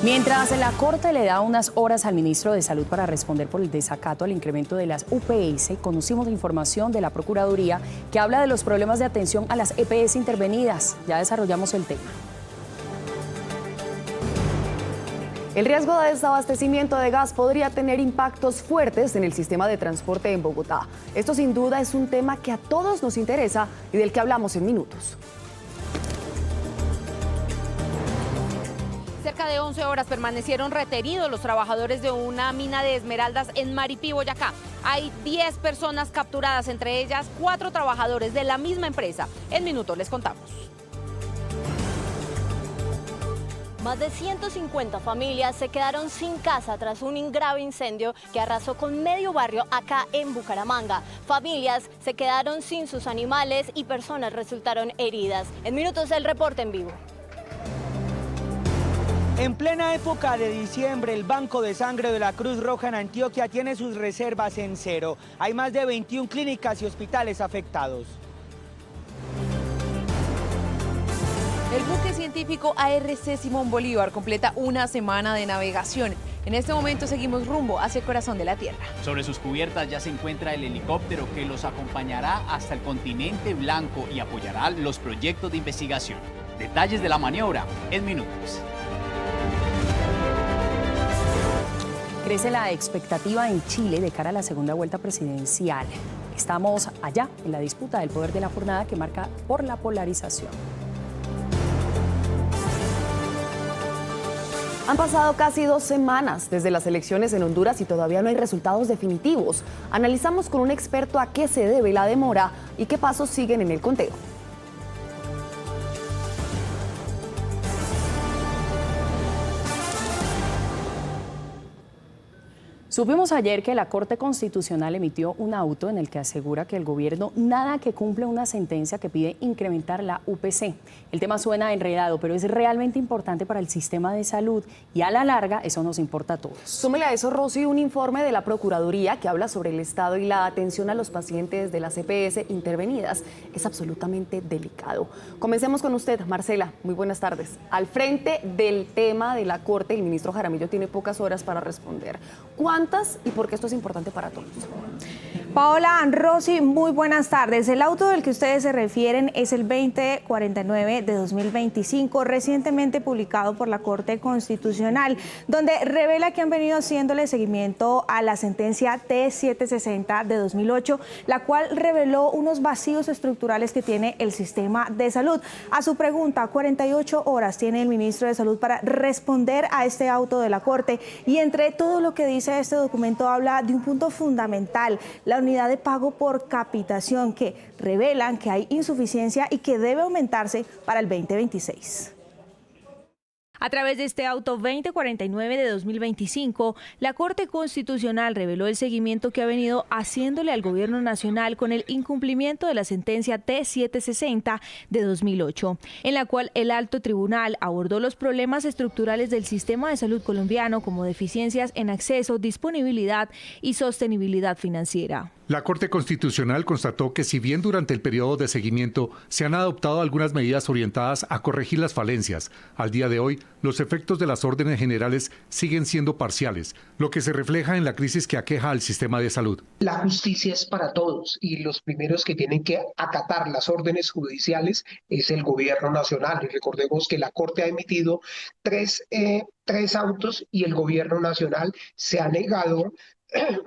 Mientras la Corte le da unas horas al ministro de Salud para responder por el desacato al incremento de las UPS, conocimos información de la Procuraduría que habla de los problemas de atención a las EPS intervenidas. Ya desarrollamos el tema. El riesgo de desabastecimiento de gas podría tener impactos fuertes en el sistema de transporte en Bogotá. Esto sin duda es un tema que a todos nos interesa y del que hablamos en minutos. Cerca de 11 horas permanecieron retenidos los trabajadores de una mina de esmeraldas en Maripí, Boyacá. Hay 10 personas capturadas, entre ellas 4 trabajadores de la misma empresa. En minutos les contamos. Más de 150 familias se quedaron sin casa tras un grave incendio que arrasó con medio barrio acá en Bucaramanga. Familias se quedaron sin sus animales y personas resultaron heridas. En minutos el reporte en vivo. En plena época de diciembre, el Banco de Sangre de la Cruz Roja en Antioquia tiene sus reservas en cero. Hay más de 21 clínicas y hospitales afectados. El buque científico ARC Simón Bolívar completa una semana de navegación. En este momento seguimos rumbo hacia el corazón de la Tierra. Sobre sus cubiertas ya se encuentra el helicóptero que los acompañará hasta el continente blanco y apoyará los proyectos de investigación. Detalles de la maniobra en minutos. Crece la expectativa en Chile de cara a la segunda vuelta presidencial. Estamos allá en la disputa del poder de la jornada que marca por la polarización. Han pasado casi 2 semanas desde las elecciones en Honduras y todavía no hay resultados definitivos. Analizamos con un experto a qué se debe la demora y qué pasos siguen en el conteo. Supimos ayer que la Corte Constitucional emitió un auto en el que asegura que el gobierno nada que cumple una sentencia que pide incrementar la UPC. El tema suena enredado, pero es realmente importante para el sistema de salud y a la larga eso nos importa a todos. Súmele a eso, Rosy, un informe de la Procuraduría que habla sobre el estado y la atención a los pacientes de las EPS intervenidas. Es absolutamente delicado. Comencemos con usted, Marcela. Muy buenas tardes. Al frente del tema de la Corte, el ministro Jaramillo tiene pocas horas para responder. ¿Cuántas y por qué esto es importante para todos? Paola, Rosy, muy buenas tardes. El auto del que ustedes se refieren es el 2049 de 2025, recientemente publicado por la Corte Constitucional, donde revela que han venido haciéndole seguimiento a la sentencia T760 de 2008, la cual reveló unos vacíos estructurales que tiene el sistema de salud. A su pregunta, 48 horas tiene el ministro de Salud para responder a este auto de la Corte, y entre todo lo que dice este documento habla de un punto fundamental: la unidad de pago por capitación, que revelan que hay insuficiencia y que debe aumentarse para el 2026. A través de este auto 2049 de 2025, la Corte Constitucional reveló el seguimiento que ha venido haciéndole al Gobierno Nacional con el incumplimiento de la sentencia T760 de 2008, en la cual el alto tribunal abordó los problemas estructurales del sistema de salud colombiano, como deficiencias en acceso, disponibilidad y sostenibilidad financiera. La Corte Constitucional constató que si bien durante el periodo de seguimiento se han adoptado algunas medidas orientadas a corregir las falencias, al día de hoy los efectos de las órdenes generales siguen siendo parciales, lo que se refleja en la crisis que aqueja al sistema de salud. La justicia es para todos y los primeros que tienen que acatar las órdenes judiciales es el gobierno nacional. Y recordemos que la Corte ha emitido tres autos y el gobierno nacional se ha negado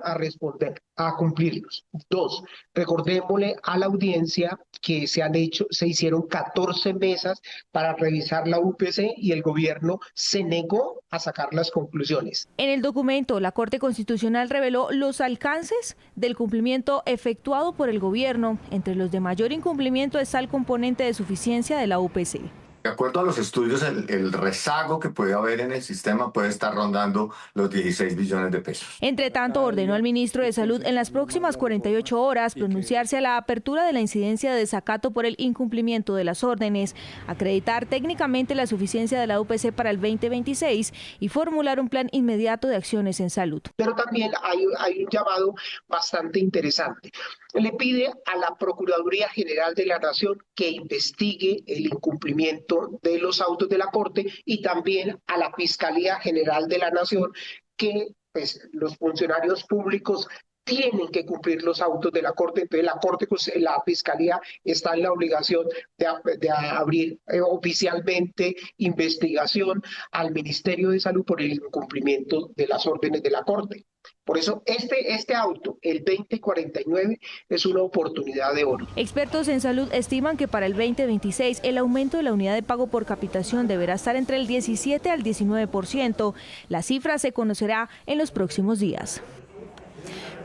a responder, a cumplirlos. 2, recordémosle a la audiencia que se hicieron 14 mesas para revisar la UPC y el gobierno se negó a sacar las conclusiones. En el documento, la Corte Constitucional reveló los alcances del cumplimiento efectuado por el gobierno. Entre los de mayor incumplimiento está el componente de suficiencia de la UPC. De acuerdo a los estudios, el rezago que puede haber en el sistema puede estar rondando los 16 billones de pesos. Entre tanto, ordenó al ministro de Salud en las próximas 48 horas pronunciarse a la apertura de la incidencia de desacato por el incumplimiento de las órdenes, acreditar técnicamente la suficiencia de la UPC para el 2026 y formular un plan inmediato de acciones en salud. Pero también hay un llamado bastante interesante. le pide a la Procuraduría General de la Nación que investigue el incumplimiento de los autos de la Corte y también a la Fiscalía General de la Nación que pues, los funcionarios públicos tienen que cumplir los autos de la Corte. Entonces la Fiscalía está en la obligación de abrir oficialmente investigación al Ministerio de Salud por el incumplimiento de las órdenes de la Corte. Por eso este auto, el 2049, es una oportunidad de oro. Expertos en salud estiman que para el 2026 el aumento de la unidad de pago por capitación deberá estar entre el 17 al 19%. La cifra se conocerá en los próximos días.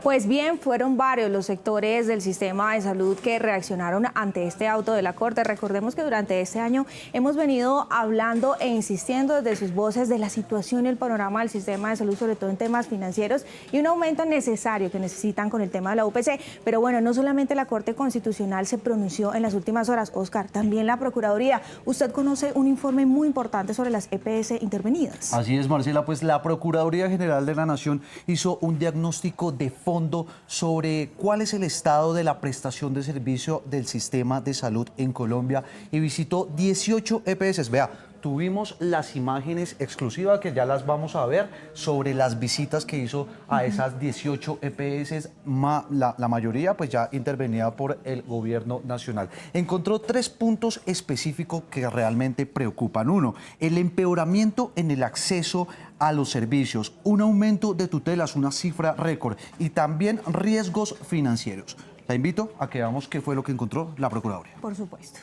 Pues bien, fueron varios los sectores del sistema de salud que reaccionaron ante este auto de la Corte. Recordemos que durante este año hemos venido hablando e insistiendo desde sus voces de la situación y el panorama del sistema de salud, sobre todo en temas financieros, y un aumento necesario que necesitan con el tema de la UPC. Pero bueno, no solamente la Corte Constitucional se pronunció en las últimas horas, Oscar, también la Procuraduría. Usted conoce un informe muy importante sobre las EPS intervenidas. Así es, Marcela, pues la Procuraduría General de la Nación hizo un diagnóstico de fondo sobre cuál es el estado de la prestación de servicio del sistema de salud en Colombia y visitó 18 EPS. Vea, tuvimos las imágenes exclusivas que ya las vamos a ver sobre las visitas que hizo a esas 18 EPS, la mayoría pues ya intervenida por el gobierno nacional. Encontró 3 puntos específicos que realmente preocupan. Uno, el empeoramiento en el acceso a los servicios, un aumento de tutelas, una cifra récord, y también riesgos financieros. La invito a que veamos qué fue lo que encontró la Procuraduría. Por supuesto.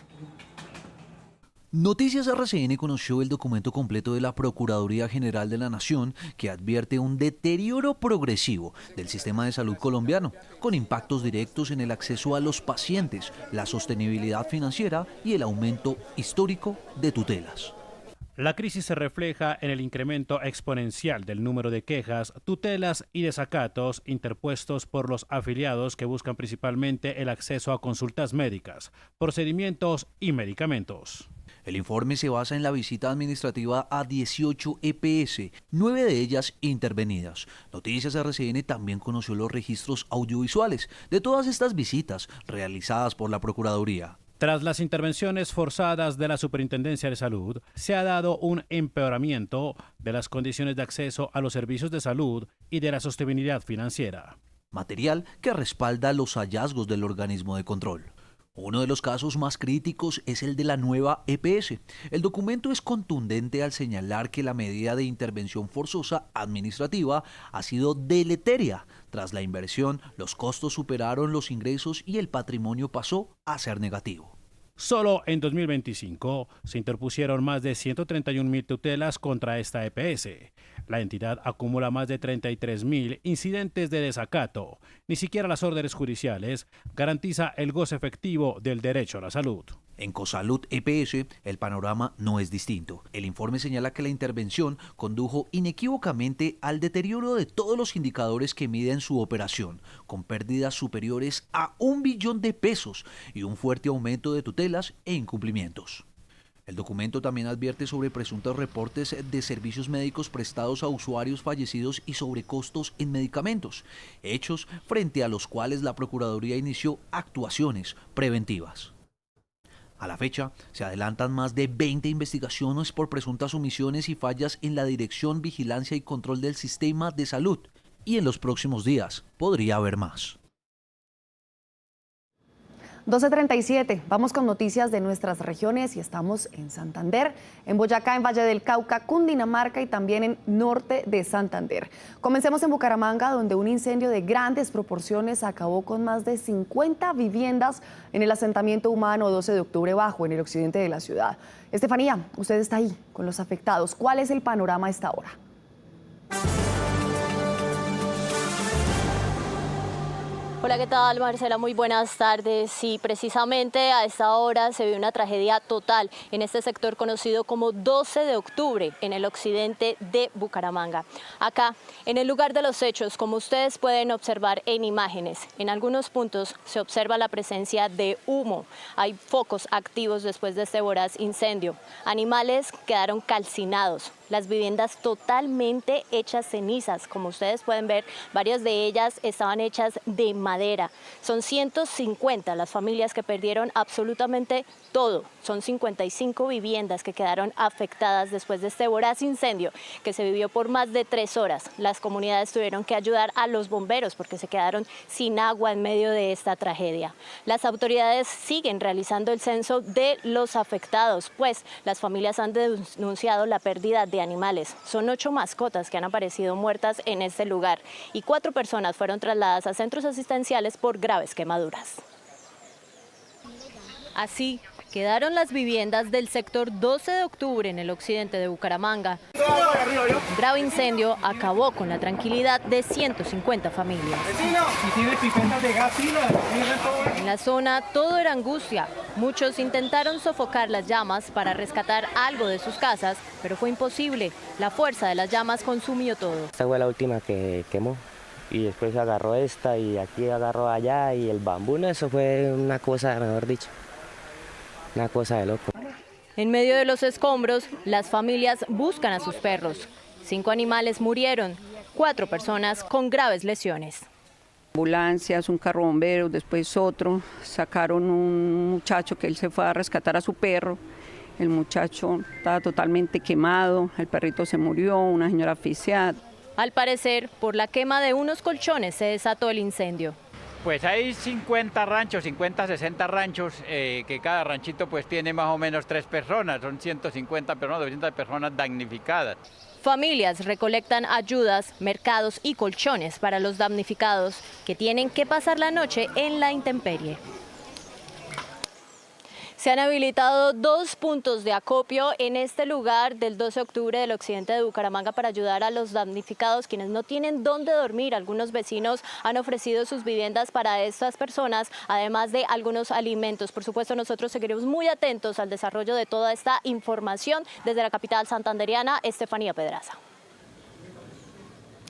Noticias RCN conoció el documento completo de la Procuraduría General de la Nación que advierte un deterioro progresivo del sistema de salud colombiano, con impactos directos en el acceso a los pacientes, la sostenibilidad financiera y el aumento histórico de tutelas. La crisis se refleja en el incremento exponencial del número de quejas, tutelas y desacatos interpuestos por los afiliados que buscan principalmente el acceso a consultas médicas, procedimientos y medicamentos. El informe se basa en la visita administrativa a 18 EPS, 9 de ellas intervenidas. Noticias RCN también conoció los registros audiovisuales de todas estas visitas realizadas por la Procuraduría. Tras las intervenciones forzadas de la Superintendencia de Salud, se ha dado un empeoramiento de las condiciones de acceso a los servicios de salud y de la sostenibilidad financiera. Material que respalda los hallazgos del organismo de control. Uno de los casos más críticos es el de la nueva EPS. El documento es contundente al señalar que la medida de intervención forzosa administrativa ha sido deleteria. Tras la inversión, los costos superaron los ingresos y el patrimonio pasó a ser negativo. Solo en 2025 se interpusieron más de 131.000 tutelas contra esta EPS. La entidad acumula más de 33.000 incidentes de desacato. Ni siquiera las órdenes judiciales garantiza el goce efectivo del derecho a la salud. En Cosalud EPS, el panorama no es distinto. El informe señala que la intervención condujo inequívocamente al deterioro de todos los indicadores que miden su operación, con pérdidas superiores a 1 billón de pesos y un fuerte aumento de tutelas e incumplimientos. El documento también advierte sobre presuntos reportes de servicios médicos prestados a usuarios fallecidos y sobre costos en medicamentos, hechos frente a los cuales la Procuraduría inició actuaciones preventivas. A la fecha, se adelantan más de 20 investigaciones por presuntas omisiones y fallas en la Dirección, Vigilancia y Control del Sistema de Salud, y en los próximos días podría haber más. 12:37, vamos con noticias de nuestras regiones y estamos en Santander, en Boyacá, en Valle del Cauca, Cundinamarca y también en norte de Santander. Comencemos en Bucaramanga, donde un incendio de grandes proporciones acabó con más de 50 viviendas en el asentamiento humano 12 de octubre bajo, en el occidente de la ciudad. Estefanía, usted está ahí con los afectados. ¿Cuál es el panorama a esta hora? Hola, ¿qué tal, Marcela? Muy buenas tardes. Sí, precisamente a esta hora se ve una tragedia total en este sector conocido como 12 de octubre, en el occidente de Bucaramanga. Acá, en el lugar de los hechos, como ustedes pueden observar en imágenes, en algunos puntos se observa la presencia de humo. Hay focos activos después de este voraz incendio. Animales quedaron calcinados. las viviendas totalmente hechas cenizas. Como ustedes pueden ver, varias de ellas estaban hechas de madera. Son 150 las familias que perdieron absolutamente todo. Son 55 viviendas que quedaron afectadas después de este voraz incendio que se vivió por más de 3 horas. Las comunidades tuvieron que ayudar a los bomberos porque se quedaron sin agua en medio de esta tragedia. Las autoridades siguen realizando el censo de los afectados, pues las familias han denunciado la pérdida de animales. Son 8 mascotas que han aparecido muertas en este lugar y 4 personas fueron trasladadas a centros asistenciales por graves quemaduras. Así quedaron las viviendas del sector 12 de octubre en el occidente de Bucaramanga. Un grave incendio acabó con la tranquilidad de 150 familias. En la zona todo era angustia. Muchos intentaron sofocar las llamas para rescatar algo de sus casas, pero fue imposible. La fuerza de las llamas consumió todo. Esta fue la última que quemó. Y después agarró esta y aquí agarró allá y el bambú, eso fue una cosa, mejor dicho. Una cosa de loco. En medio de los escombros, las familias buscan a sus perros. 5 animales murieron, 4 personas con graves lesiones. Ambulancias, un carro bombero, después otro. Sacaron un muchacho que él se fue a rescatar a su perro. El muchacho estaba totalmente quemado, el perrito se murió, una señora asfixiada. Al parecer, por la quema de unos colchones se desató el incendio. Pues hay 50 ranchos, 50, 60 ranchos, que cada ranchito pues tiene más o menos 3 personas, son 150 personas, 200 personas damnificadas. Familias recolectan ayudas, mercados y colchones para los damnificados que tienen que pasar la noche en la intemperie. Se han habilitado 2 puntos de acopio en este lugar del 12 de octubre del occidente de Bucaramanga para ayudar a los damnificados, quienes no tienen dónde dormir. Algunos vecinos han ofrecido sus viviendas para estas personas, además de algunos alimentos. Por supuesto, nosotros seguiremos muy atentos al desarrollo de toda esta información desde la capital santandereana, Estefanía Pedraza.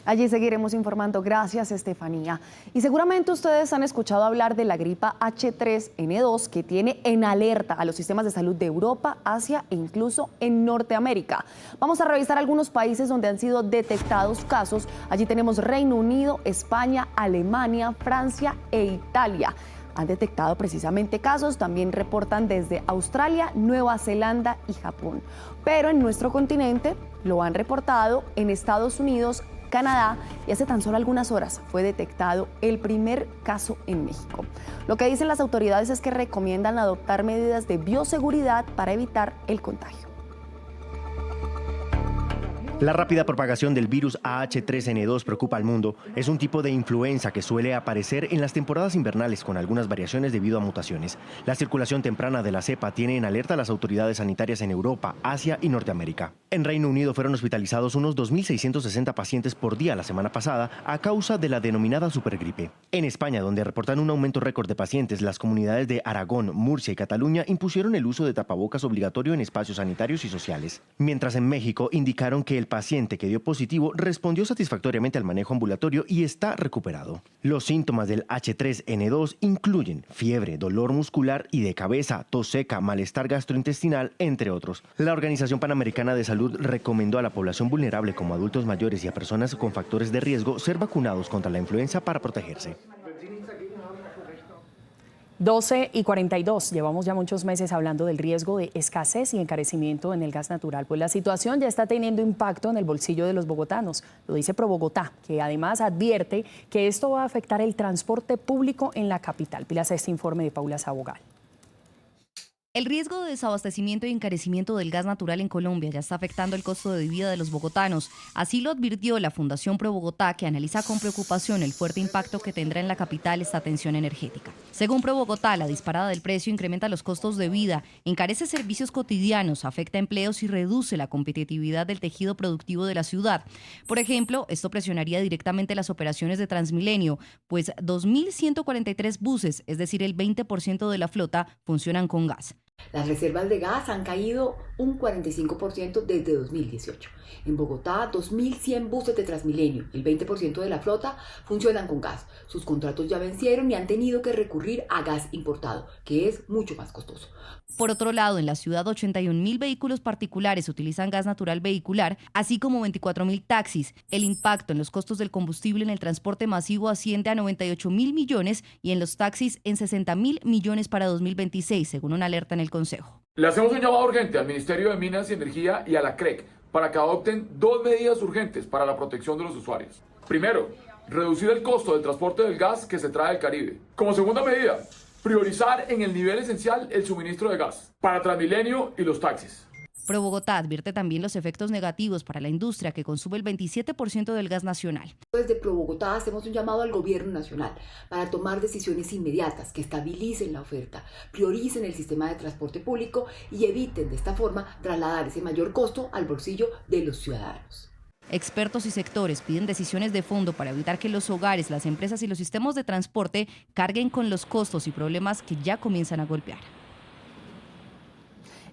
Allí seguiremos informando. Gracias, Estefanía. Y seguramente ustedes han escuchado hablar de la gripa H3N2 que tiene en alerta a los sistemas de salud de Europa, Asia e incluso en Norteamérica. Vamos a revisar algunos países donde han sido detectados casos. Allí tenemos Reino Unido, España, Alemania, Francia e Italia. Han detectado precisamente casos, también reportan desde Australia, Nueva Zelanda y Japón. Pero en nuestro continente lo han reportado en Estados Unidos, Canadá, y hace tan solo algunas horas fue detectado el primer caso en México. Lo que dicen las autoridades es que recomiendan adoptar medidas de bioseguridad para evitar el contagio. La rápida propagación del virus AH3N2 preocupa al mundo. Es un tipo de influenza que suele aparecer en las temporadas invernales con algunas variaciones debido a mutaciones. La circulación temprana de la cepa tiene en alerta a las autoridades sanitarias en Europa, Asia y Norteamérica. En Reino Unido fueron hospitalizados unos 2.660 pacientes por día la semana pasada a causa de la denominada supergripe. En España, donde reportan un aumento récord de pacientes, las comunidades de Aragón, Murcia y Cataluña impusieron el uso de tapabocas obligatorio en espacios sanitarios y sociales. Mientras en México indicaron que el paciente que dio positivo respondió satisfactoriamente al manejo ambulatorio y está recuperado. Los síntomas del H3N2 incluyen fiebre, dolor muscular y de cabeza, tos seca, malestar gastrointestinal, entre otros. La Organización Panamericana de Salud recomendó a la población vulnerable como adultos mayores y a personas con factores de riesgo ser vacunados contra la influenza para protegerse. 12:42. Llevamos ya muchos meses hablando del riesgo de escasez y encarecimiento en el gas natural. Pues la situación ya está teniendo impacto en el bolsillo de los bogotanos. Lo dice ProBogotá, que además advierte que esto va a afectar el transporte público en la capital. Pilas este informe de Paula Sabogal. El riesgo de desabastecimiento y encarecimiento del gas natural en Colombia ya está afectando el costo de vida de los bogotanos. Así lo advirtió la Fundación ProBogotá, que analiza con preocupación el fuerte impacto que tendrá en la capital esta tensión energética. Según ProBogotá, la disparada del precio incrementa los costos de vida, encarece servicios cotidianos, afecta empleos y reduce la competitividad del tejido productivo de la ciudad. Por ejemplo, esto presionaría directamente las operaciones de Transmilenio, pues 2.143 buses, es decir, el 20% de la flota, funcionan con gas. Las reservas de gas han caído un 45% desde 2018. En Bogotá, 2.100 buses de Transmilenio, el 20% de la flota, funcionan con gas. Sus contratos ya vencieron y han tenido que recurrir a gas importado, que es mucho más costoso. Por otro lado, en la ciudad 81.000 vehículos particulares utilizan gas natural vehicular, así como 24.000 taxis. El impacto en los costos del combustible en el transporte masivo asciende a 98.000 millones y en los taxis en 60.000 millones para 2026, según una alerta en el Consejo. Le hacemos un llamado urgente al Ministerio de Minas y Energía y a la CREC para que adopten 2 medidas urgentes para la protección de los usuarios. Primero, reducir el costo del transporte del gas que se trae del Caribe. Como segunda medida, priorizar en el nivel esencial el suministro de gas para Transmilenio y los taxis. ProBogotá advierte también los efectos negativos para la industria que consume el 27% del gas nacional. Desde ProBogotá hacemos un llamado al gobierno nacional para tomar decisiones inmediatas que estabilicen la oferta, prioricen el sistema de transporte público y eviten de esta forma trasladar ese mayor costo al bolsillo de los ciudadanos. Expertos y sectores piden decisiones de fondo para evitar que los hogares, las empresas y los sistemas de transporte carguen con los costos y problemas que ya comienzan a golpear.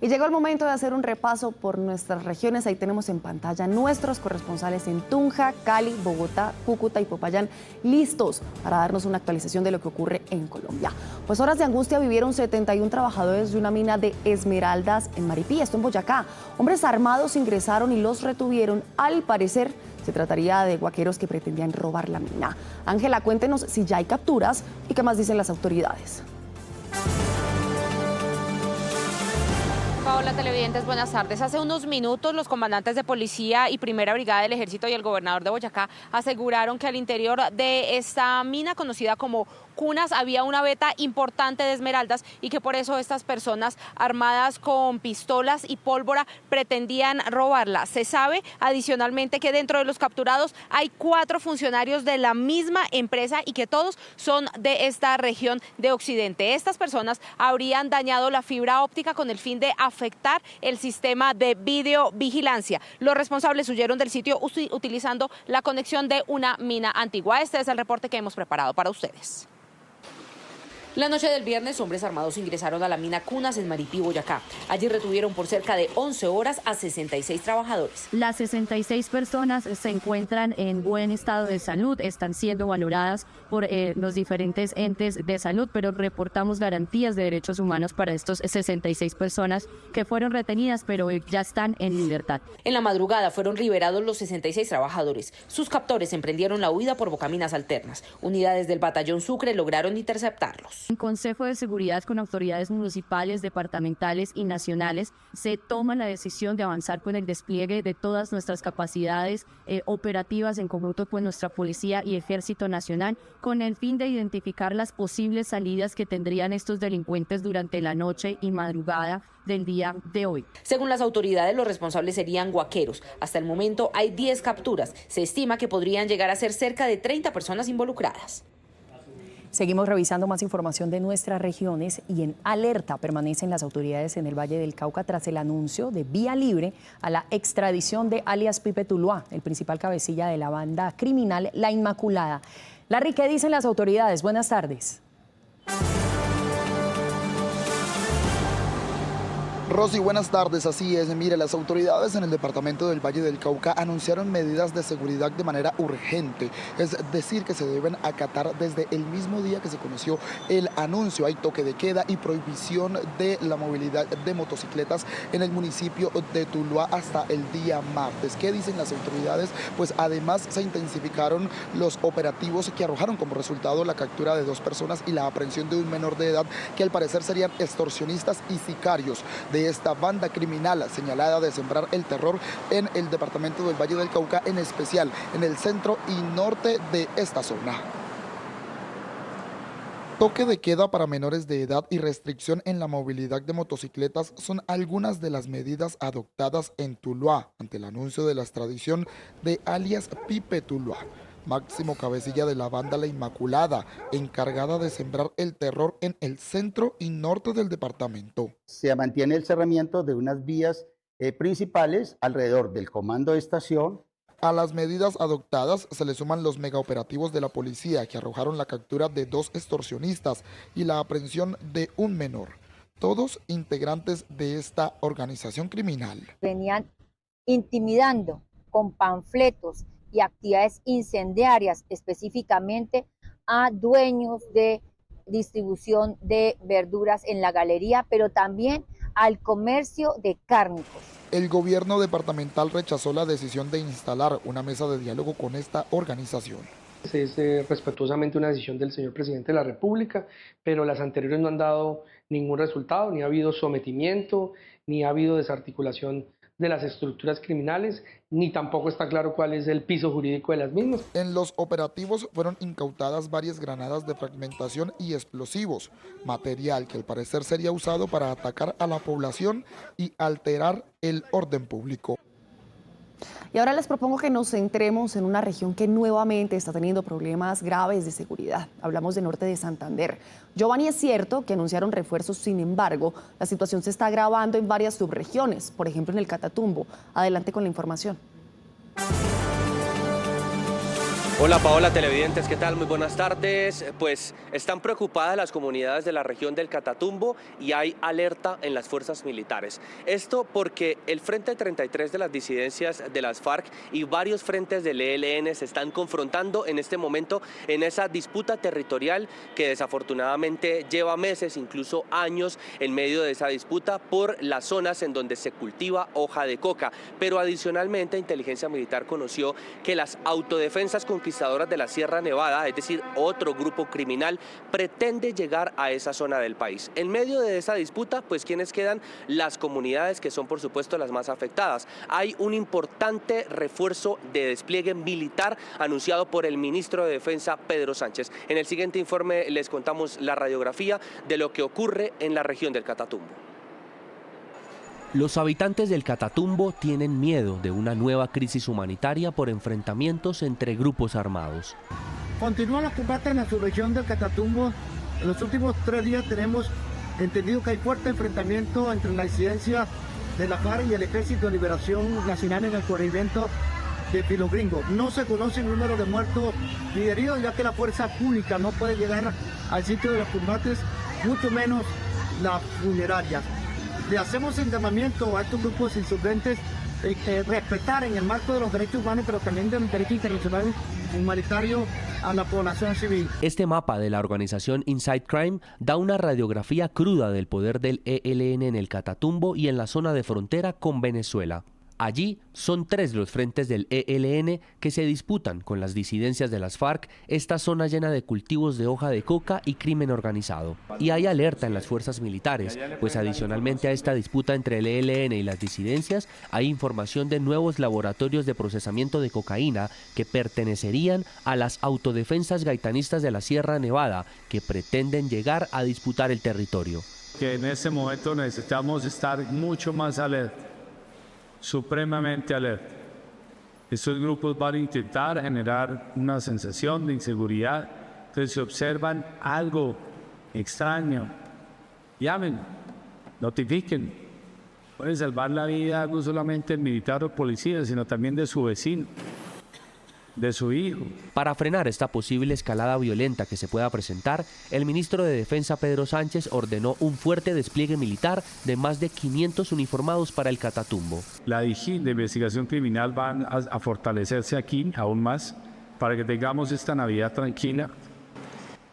Y llegó el momento de hacer un repaso por nuestras regiones. Ahí tenemos en pantalla nuestros corresponsales en Tunja, Cali, Bogotá, Cúcuta y Popayán, listos para darnos una actualización de lo que ocurre en Colombia. Pues horas de angustia vivieron 71 trabajadores de una mina de esmeraldas en Maripí, esto en Boyacá. Hombres armados ingresaron y los retuvieron. Al parecer, se trataría de guaqueros que pretendían robar la mina. Ángela, cuéntenos si ya hay capturas y qué más dicen las autoridades. Hola televidentes, buenas tardes. Hace unos minutos los comandantes de policía y primera brigada del ejército y el gobernador de Boyacá aseguraron que al interior de esta mina conocida como Cunas había una veta importante de esmeraldas y que por eso estas personas armadas con pistolas y pólvora pretendían robarla. Se sabe adicionalmente que dentro de los capturados hay 4 funcionarios de la misma empresa y que todos son de esta región de Occidente. Estas personas habrían dañado la fibra óptica con el fin de afectar el sistema de videovigilancia. Los responsables huyeron del sitio utilizando la conexión de una mina antigua. Este es el reporte que hemos preparado para ustedes. La noche del viernes, hombres armados ingresaron a la mina Cunas en Maripí, Boyacá. Allí retuvieron por cerca de 11 horas a 66 trabajadores. Las 66 personas se encuentran en buen estado de salud, están siendo valoradas por los diferentes entes de salud, pero reportamos garantías de derechos humanos para estos 66 personas que fueron retenidas, pero ya están en libertad. En la madrugada fueron liberados los 66 trabajadores. Sus captores emprendieron la huida por bocaminas alternas. Unidades del batallón Sucre lograron interceptarlos. En Consejo de Seguridad con autoridades municipales, departamentales y nacionales se toma la decisión de avanzar con el despliegue de todas nuestras capacidades operativas en conjunto con nuestra Policía y Ejército Nacional con el fin de identificar las posibles salidas que tendrían estos delincuentes durante la noche y madrugada del día de hoy. Según las autoridades, los responsables serían guaqueros. Hasta el momento hay 10 capturas. Se estima que podrían llegar a ser cerca de 30 personas involucradas. Seguimos revisando más información de nuestras regiones y en alerta permanecen las autoridades en el Valle del Cauca tras el anuncio de vía libre a la extradición de alias Pipe Tuluá, el principal cabecilla de la banda criminal La Inmaculada. Larry, ¿qué dicen las autoridades? Buenas tardes. Rosy, buenas tardes. Así es, mire, las autoridades en el departamento del Valle del Cauca anunciaron medidas de seguridad de manera urgente, es decir, que se deben acatar desde el mismo día que se conoció el anuncio. Hay toque de queda y prohibición de la movilidad de motocicletas en el municipio de Tuluá hasta el día martes. ¿Qué dicen las autoridades? Pues además se intensificaron los operativos que arrojaron como resultado la captura de 2 personas y la aprehensión de un menor de edad que al parecer serían extorsionistas y sicarios de esta banda criminal señalada de sembrar el terror en el departamento del Valle del Cauca, en especial en el centro y norte de esta zona. Toque de queda para menores de edad y restricción en la movilidad de motocicletas son algunas de las medidas adoptadas en Tuluá ante el anuncio de la extradición de alias Pipe Tuluá, máximo cabecilla de la banda La Inmaculada, encargada de sembrar el terror en el centro y norte del departamento. Se mantiene el cerramiento de unas vías principales alrededor del comando de estación. A las medidas adoptadas se le suman los megaoperativos de la policía que arrojaron la captura de 2 extorsionistas y la aprehensión de un menor. todos integrantes de esta organización criminal. Venían intimidando con panfletos y actividades incendiarias específicamente a dueños de distribución de verduras en la galería, pero también al comercio de cárnicos. El gobierno departamental rechazó la decisión de instalar una mesa de diálogo con esta organización. Es respetuosamente una decisión del señor presidente de la República, pero las anteriores no han dado ningún resultado, ni ha habido sometimiento, ni ha habido desarticulación de las estructuras criminales, ni tampoco está claro cuál es el piso jurídico de las mismas. En los operativos fueron incautadas varias granadas de fragmentación y explosivos, material que al parecer sería usado para atacar a la población y alterar el orden público. Y ahora les propongo que nos centremos en una región que nuevamente está teniendo problemas graves de seguridad. Hablamos del norte de Santander. Giovanni, es cierto que anunciaron refuerzos, sin embargo, la situación se está agravando en varias subregiones, por ejemplo en el Catatumbo. Adelante con la información. Hola Paola, televidentes, ¿qué tal? Muy buenas tardes. Pues están preocupadas las comunidades de la región del Catatumbo y hay alerta en las fuerzas militares. Esto porque el Frente 33 de las disidencias de las FARC y varios frentes del ELN se están confrontando en este momento en esa disputa territorial que desafortunadamente lleva meses, incluso años, en medio de esa disputa por las zonas en donde se cultiva hoja de coca. Pero adicionalmente, Inteligencia Militar conoció que las autodefensas conquistadoras de la Sierra Nevada, es decir, otro grupo criminal, pretende llegar a esa zona del país. En medio de esa disputa, pues ¿quiénes quedan? Las comunidades, que son por supuesto las más afectadas. Hay un importante refuerzo de despliegue militar anunciado por el ministro de Defensa, Pedro Sánchez. En el siguiente informe les contamos la radiografía de lo que ocurre en la región del Catatumbo. Los habitantes del Catatumbo tienen miedo de una nueva crisis humanitaria por enfrentamientos entre grupos armados. Continúan los combates en la subregión del Catatumbo. En los últimos 3 días tenemos entendido que hay fuerte enfrentamiento entre la disidencia de la FARC y el Ejército de Liberación Nacional en el corregimiento de Pilogringo. No se conoce el número de muertos ni de heridos, ya que la fuerza pública no puede llegar al sitio de los combates, mucho menos las funerarias. Le hacemos el llamamiento a estos grupos insurgentes respetar en el marco de los derechos humanos, pero también del derecho internacional humanitario a la población civil. Este mapa de la organización Inside Crime da una radiografía cruda del poder del ELN en el Catatumbo y en la zona de frontera con Venezuela. Allí son 3 los frentes del ELN que se disputan con las disidencias de las FARC, esta zona llena de cultivos de hoja de coca y crimen organizado. Y hay alerta en las fuerzas militares, pues adicionalmente a esta disputa entre el ELN y las disidencias, hay información de nuevos laboratorios de procesamiento de cocaína que pertenecerían a las autodefensas gaitanistas de la Sierra Nevada, que pretenden llegar a disputar el territorio. Que en ese momento necesitamos estar mucho más alerta, supremamente alerta. Estos grupos van a intentar generar una sensación de inseguridad. Entonces, si observan algo extraño, llamen, notifiquen. Pueden salvar la vida no solamente del militar o policía, sino también de su vecino, de su hijo. Para frenar esta posible escalada violenta que se pueda presentar, el ministro de Defensa, Pedro Sánchez, ordenó un fuerte despliegue militar de más de 500 uniformados para el Catatumbo. La DIGI de Investigación Criminal van a fortalecerse aquí aún más para que tengamos esta Navidad tranquila,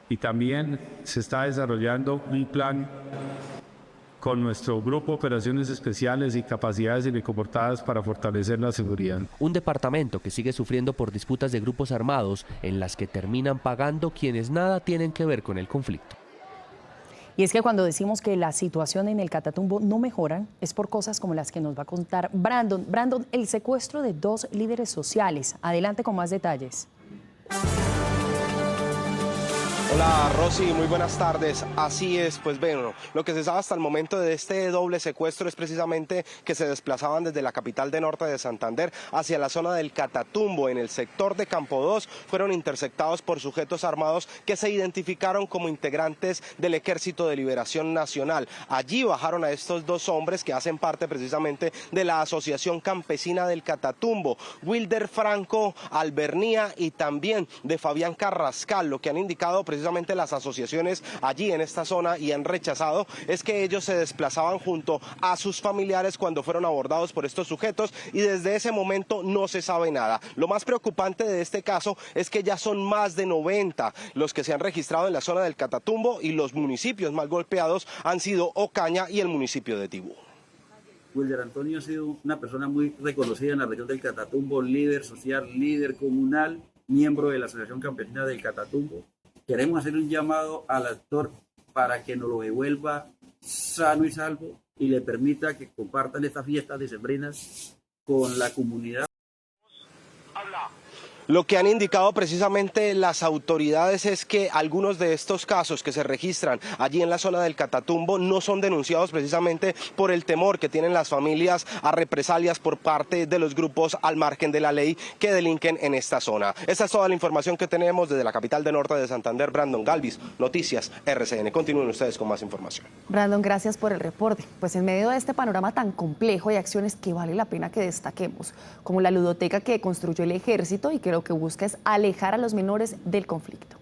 y también se está desarrollando un plan con nuestro grupo de operaciones especiales y capacidades helicópteras para fortalecer la seguridad. Un departamento que sigue sufriendo por disputas de grupos armados en las que terminan pagando quienes nada tienen que ver con el conflicto. Y es que cuando decimos que la situación en el Catatumbo no mejora, es por cosas como las que nos va a contar Brandon. Brandon, el secuestro de 2 líderes sociales. Adelante con más detalles. Hola Rosy, muy buenas tardes. Así es, pues bueno, lo que se sabe hasta el momento de este doble secuestro es precisamente que se desplazaban desde la capital de norte de Santander hacia la zona del Catatumbo. En el sector de Campo 2 fueron interceptados por sujetos armados que se identificaron como integrantes del Ejército de Liberación Nacional. Allí bajaron a estos 2 hombres que hacen parte precisamente de la Asociación Campesina del Catatumbo, Wilder Franco Albernía y también de Fabián Carrascal, lo que han indicado precisamente precisamente las asociaciones allí en esta zona y han rechazado es que ellos se desplazaban junto a sus familiares cuando fueron abordados por estos sujetos y desde ese momento no se sabe nada. Lo más preocupante de este caso es que ya son más de 90 los que se han registrado en la zona del Catatumbo y los municipios más golpeados han sido Ocaña y el municipio de Tibú. Wilder Antonio ha sido una persona muy reconocida en la región del Catatumbo, líder social, líder comunal, miembro de la Asociación Campesina del Catatumbo. Queremos hacer un llamado al actor para que nos lo devuelva sano y salvo y le permita que compartan estas fiestas decembrinas con la comunidad. Lo que han indicado precisamente las autoridades es que algunos de estos casos que se registran allí en la zona del Catatumbo no son denunciados precisamente por el temor que tienen las familias a represalias por parte de los grupos al margen de la ley que delinquen en esta zona. Esta es toda la información que tenemos desde la capital de Norte de Santander. Brandon Galvis, Noticias RCN. Continúen ustedes con más información. Brandon, gracias por el reporte. Pues en medio de este panorama tan complejo hay acciones que vale la pena que destaquemos, como la ludoteca que construyó el Ejército y que lo que busca es alejar a los menores del conflicto.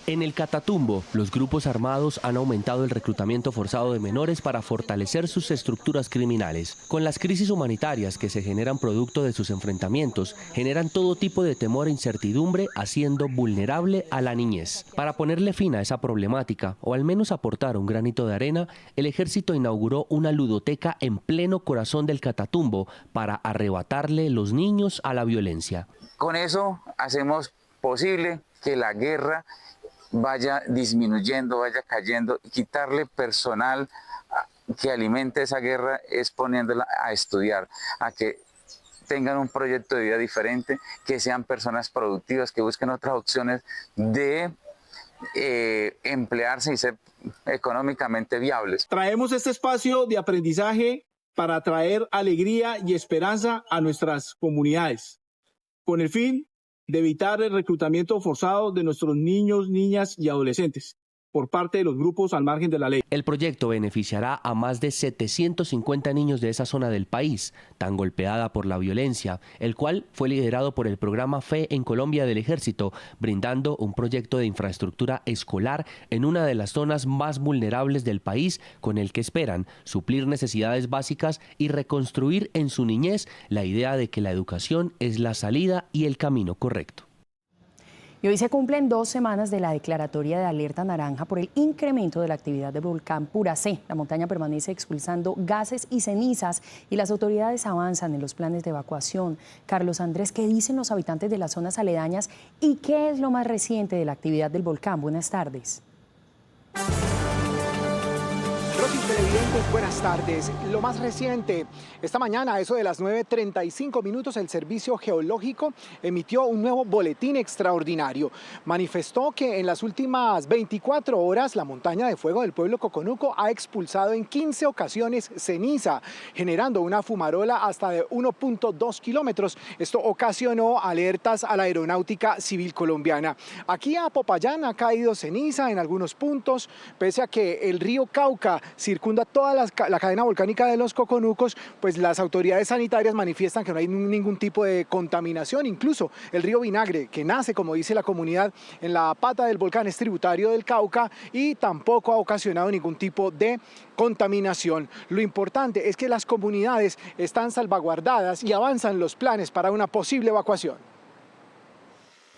En el Catatumbo, los grupos armados han aumentado el reclutamiento forzado de menores para fortalecer sus estructuras criminales. Con las crisis humanitarias que se generan producto de sus enfrentamientos, generan todo tipo de temor e incertidumbre, haciendo vulnerable a la niñez. Para ponerle fin a esa problemática, o al menos aportar un granito de arena, el Ejército inauguró una ludoteca en pleno corazón del Catatumbo para arrebatarle los niños a la violencia. Con eso hacemos posible que la guerra vaya disminuyendo, vaya cayendo, y quitarle personal que alimente esa guerra es poniéndola a estudiar, a que tengan un proyecto de vida diferente, que sean personas productivas, que busquen otras opciones de emplearse y ser económicamente viables. Traemos este espacio de aprendizaje para traer alegría y esperanza a nuestras comunidades, con el fin de evitar el reclutamiento forzado de nuestros niños, niñas y adolescentes por parte de los grupos al margen de la ley. El proyecto beneficiará a más de 750 niños de esa zona del país, tan golpeada por la violencia, el cual fue liderado por el programa Fe en Colombia del Ejército, brindando un proyecto de infraestructura escolar en una de las zonas más vulnerables del país, con el que esperan suplir necesidades básicas y reconstruir en su niñez la idea de que la educación es la salida y el camino correcto. Y hoy se cumplen 2 semanas de la declaratoria de alerta naranja por el incremento de la actividad del volcán Puracé. La montaña permanece expulsando gases y cenizas y las autoridades avanzan en los planes de evacuación. Carlos Andrés, ¿qué dicen los habitantes de las zonas aledañas y qué es lo más reciente de la actividad del volcán? Buenas tardes. Televidentes, buenas tardes. Lo más reciente, esta mañana a eso de las 9:35 minutos, el Servicio Geológico emitió un nuevo boletín extraordinario. Manifestó que en las últimas 24 horas la montaña de fuego del pueblo Coconuco ha expulsado en 15 ocasiones ceniza, generando una fumarola hasta de 1.2 kilómetros. Esto ocasionó alertas a la Aeronáutica Civil Colombiana. Aquí a Popayán ha caído ceniza en algunos puntos, pese a que el río Cauca circunda toda la cadena volcánica de los Coconucos, pues las autoridades sanitarias manifiestan que no hay ningún tipo de contaminación. Incluso el río Vinagre, que nace, como dice la comunidad, en la pata del volcán, es tributario del Cauca y tampoco ha ocasionado ningún tipo de contaminación. Lo importante es que las comunidades están salvaguardadas y avanzan los planes para una posible evacuación.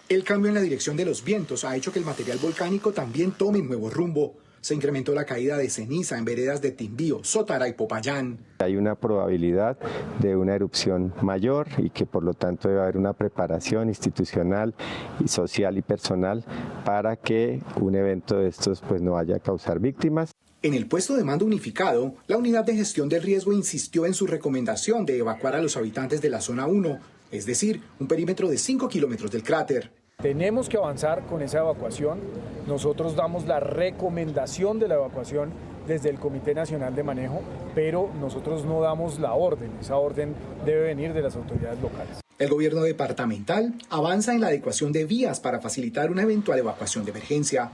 El cambio en la dirección de los vientos ha hecho que el material volcánico también tome un nuevo rumbo. Se incrementó la caída de ceniza en veredas de Timbío, Sotara y Popayán. Hay una probabilidad de una erupción mayor y que por lo tanto debe haber una preparación institucional y social y personal para que un evento de estos pues no vaya a causar víctimas. En el puesto de mando unificado, la unidad de gestión del riesgo insistió en su recomendación de evacuar a los habitantes de la zona 1, es decir, un perímetro de 5 kilómetros del cráter. Tenemos que avanzar con esa evacuación. Nosotros damos la recomendación de la evacuación desde el Comité Nacional de Manejo, pero nosotros no damos la orden. Esa orden debe venir de las autoridades locales. El gobierno departamental avanza en la adecuación de vías para facilitar una eventual evacuación de emergencia.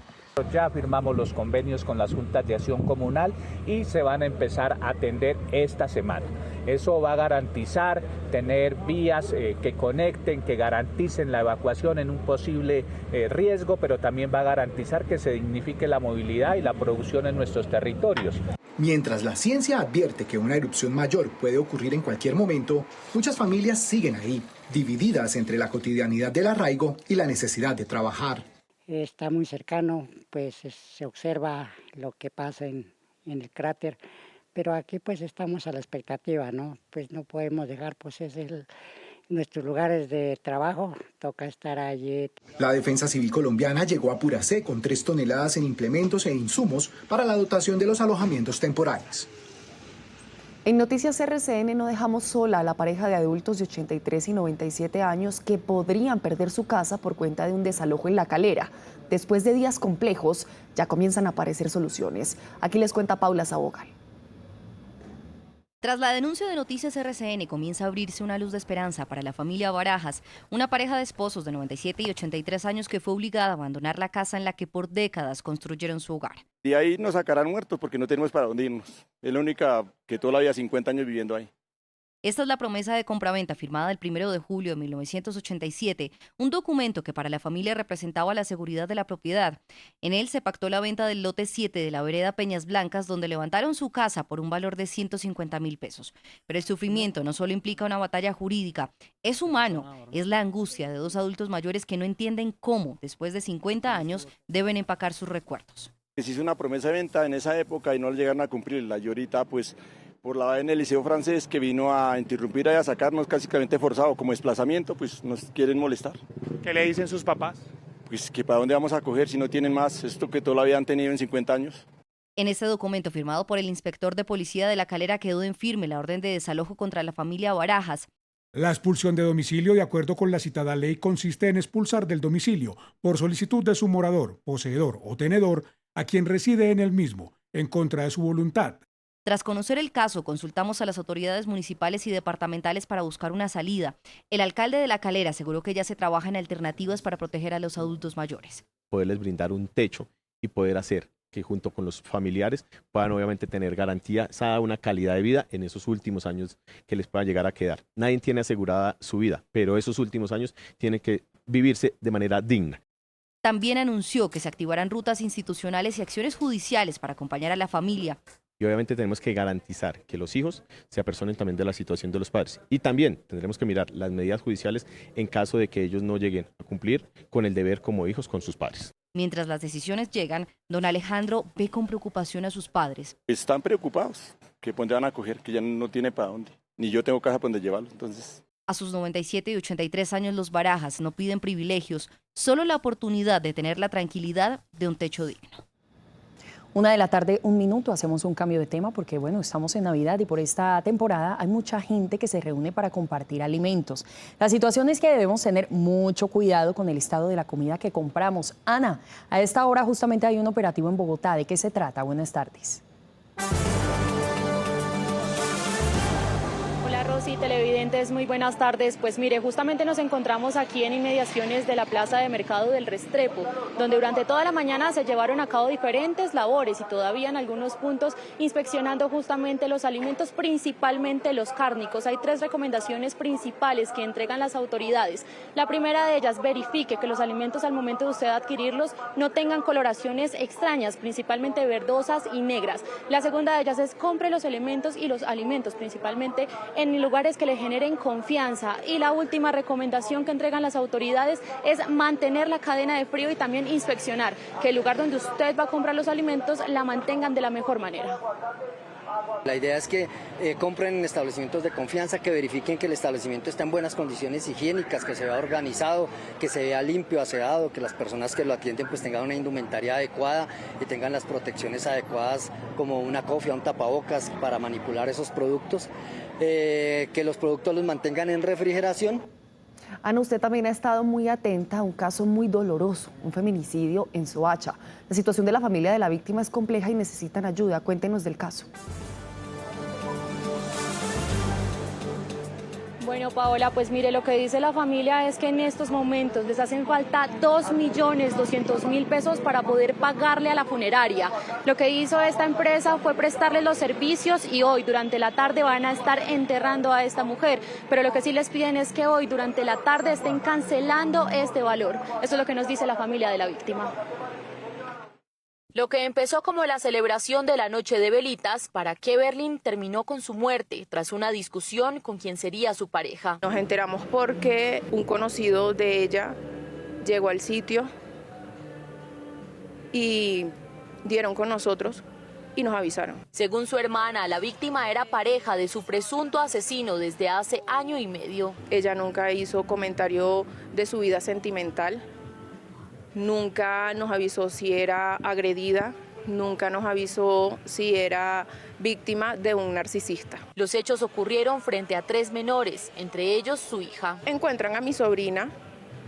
Ya firmamos los convenios con las juntas de acción comunal y se van a empezar a atender esta semana. Eso va a garantizar tener vías que conecten, que garanticen la evacuación en un posible riesgo, pero también va a garantizar que se dignifique la movilidad y la producción en nuestros territorios. Mientras la ciencia advierte que una erupción mayor puede ocurrir en cualquier momento, muchas familias siguen ahí, divididas entre la cotidianidad del arraigo y la necesidad de trabajar. Está muy cercano, pues se observa lo que pasa en el cráter, pero aquí pues estamos a la expectativa, ¿no? Pues no podemos dejar, pues nuestros lugares de trabajo, toca estar allí. La Defensa Civil colombiana llegó a Puracé con 3 toneladas en implementos e insumos para la dotación de los alojamientos temporales. En Noticias RCN no dejamos sola a la pareja de adultos de 83 y 97 años que podrían perder su casa por cuenta de un desalojo en La Calera. Después de días complejos, ya comienzan a aparecer soluciones. Aquí les cuenta Paula Sabogal. Tras la denuncia de Noticias RCN, comienza a abrirse una luz de esperanza para la familia Barajas, una pareja de esposos de 97 y 83 años que fue obligada a abandonar la casa en la que por décadas construyeron su hogar. Y ahí nos sacarán muertos porque no tenemos para dónde irnos. Es la única que toda la vida 50 años viviendo ahí. Esta es la promesa de compraventa firmada el 1 de julio de 1987, un documento que para la familia representaba la seguridad de la propiedad. En él se pactó la venta del lote 7 de la vereda Peñas Blancas, donde levantaron su casa por un valor de 150.000 pesos. Pero el sufrimiento no solo implica una batalla jurídica, es humano, es la angustia de 2 adultos mayores que no entienden cómo, después de 50 años, deben empacar sus recuerdos. Se hizo una promesa de venta en esa época y no llegaron a cumplirla. Y ahorita, pues, por la en el Liceo Francés, que vino a interrumpir y a sacarnos básicamente forzado como desplazamiento, pues nos quieren molestar. ¿Qué le dicen sus papás? Pues que para dónde vamos a coger si no tienen más, esto que toda la vida han tenido en 50 años. En este documento firmado por el inspector de policía de La Calera quedó en firme la orden de desalojo contra la familia Barajas. La expulsión de domicilio, de acuerdo con la citada ley, consiste en expulsar del domicilio, por solicitud de su morador, poseedor o tenedor, a quien reside en el mismo, en contra de su voluntad. Tras conocer el caso, consultamos a las autoridades municipales y departamentales para buscar una salida. El alcalde de La Calera aseguró que ya se trabaja en alternativas para proteger a los adultos mayores. Poderles brindar un techo y poder hacer que junto con los familiares puedan obviamente tener garantizada una calidad de vida en esos últimos años que les puedan llegar a quedar. Nadie tiene asegurada su vida, pero esos últimos años tienen que vivirse de manera digna. También anunció que se activarán rutas institucionales y acciones judiciales para acompañar a la familia. Y obviamente tenemos que garantizar que los hijos se apersonen también de la situación de los padres. Y también tendremos que mirar las medidas judiciales en caso de que ellos no lleguen a cumplir con el deber como hijos con sus padres. Mientras las decisiones llegan, don Alejandro ve con preocupación a sus padres. Están preocupados, que dónde van a coger, que ya no tiene para dónde. Ni yo tengo casa para dónde llevarlo, entonces... A sus 97 y 83 años los Barajas no piden privilegios, solo la oportunidad de tener la tranquilidad de un techo digno. 1:01 PM, hacemos un cambio de tema porque bueno, estamos en Navidad y por esta temporada hay mucha gente que se reúne para compartir alimentos. La situación es que debemos tener mucho cuidado con el estado de la comida que compramos. Ana, a esta hora justamente hay un operativo en Bogotá. ¿De qué se trata? Buenas tardes. Rosy, televidentes, muy buenas tardes. Pues mire, justamente nos encontramos aquí en inmediaciones de la plaza de mercado del Restrepo, donde durante toda la mañana se llevaron a cabo diferentes labores y todavía en algunos puntos inspeccionando justamente los alimentos, principalmente los cárnicos. Hay 3 recomendaciones principales que entregan las autoridades. La primera de ellas, verifique que los alimentos al momento de usted adquirirlos no tengan coloraciones extrañas, principalmente verdosas y negras. La segunda de ellas es compre los elementos y los alimentos, principalmente en lugares que le generen confianza. Y la última recomendación que entregan las autoridades es mantener la cadena de frío y también inspeccionar que el lugar donde usted va a comprar los alimentos la mantengan de la mejor manera. La idea es que compren en establecimientos de confianza, que verifiquen que el establecimiento está en buenas condiciones higiénicas, que se vea organizado, que se vea limpio, aseado, que las personas que lo atienden pues tengan una indumentaria adecuada y tengan las protecciones adecuadas como una cofia, un tapabocas para manipular esos productos, que los productos los mantengan en refrigeración. Ana, usted también ha estado muy atenta a un caso muy doloroso, un feminicidio en Soacha. La situación de la familia de la víctima es compleja y necesitan ayuda. Cuéntenos del caso. Bueno, Paola, pues mire, lo que dice la familia es que en estos momentos les hacen falta 2.200.000 pesos para poder pagarle a la funeraria. Lo que hizo esta empresa fue prestarle los servicios y hoy durante la tarde van a estar enterrando a esta mujer. Pero lo que sí les piden es que hoy durante la tarde estén cancelando este valor. Eso es lo que nos dice la familia de la víctima. Lo que empezó como la celebración de la noche de velitas para Keverlyn terminó con su muerte tras una discusión con quien sería su pareja. Nos enteramos porque un conocido de ella llegó al sitio y dieron con nosotros y nos avisaron. Según su hermana, la víctima era pareja de su presunto asesino desde hace año y medio. Ella nunca hizo comentario de su vida sentimental. Nunca nos avisó si era agredida, nunca nos avisó si era víctima de un narcisista. Los hechos ocurrieron frente a 3 menores, entre ellos su hija. Encuentran a mi sobrina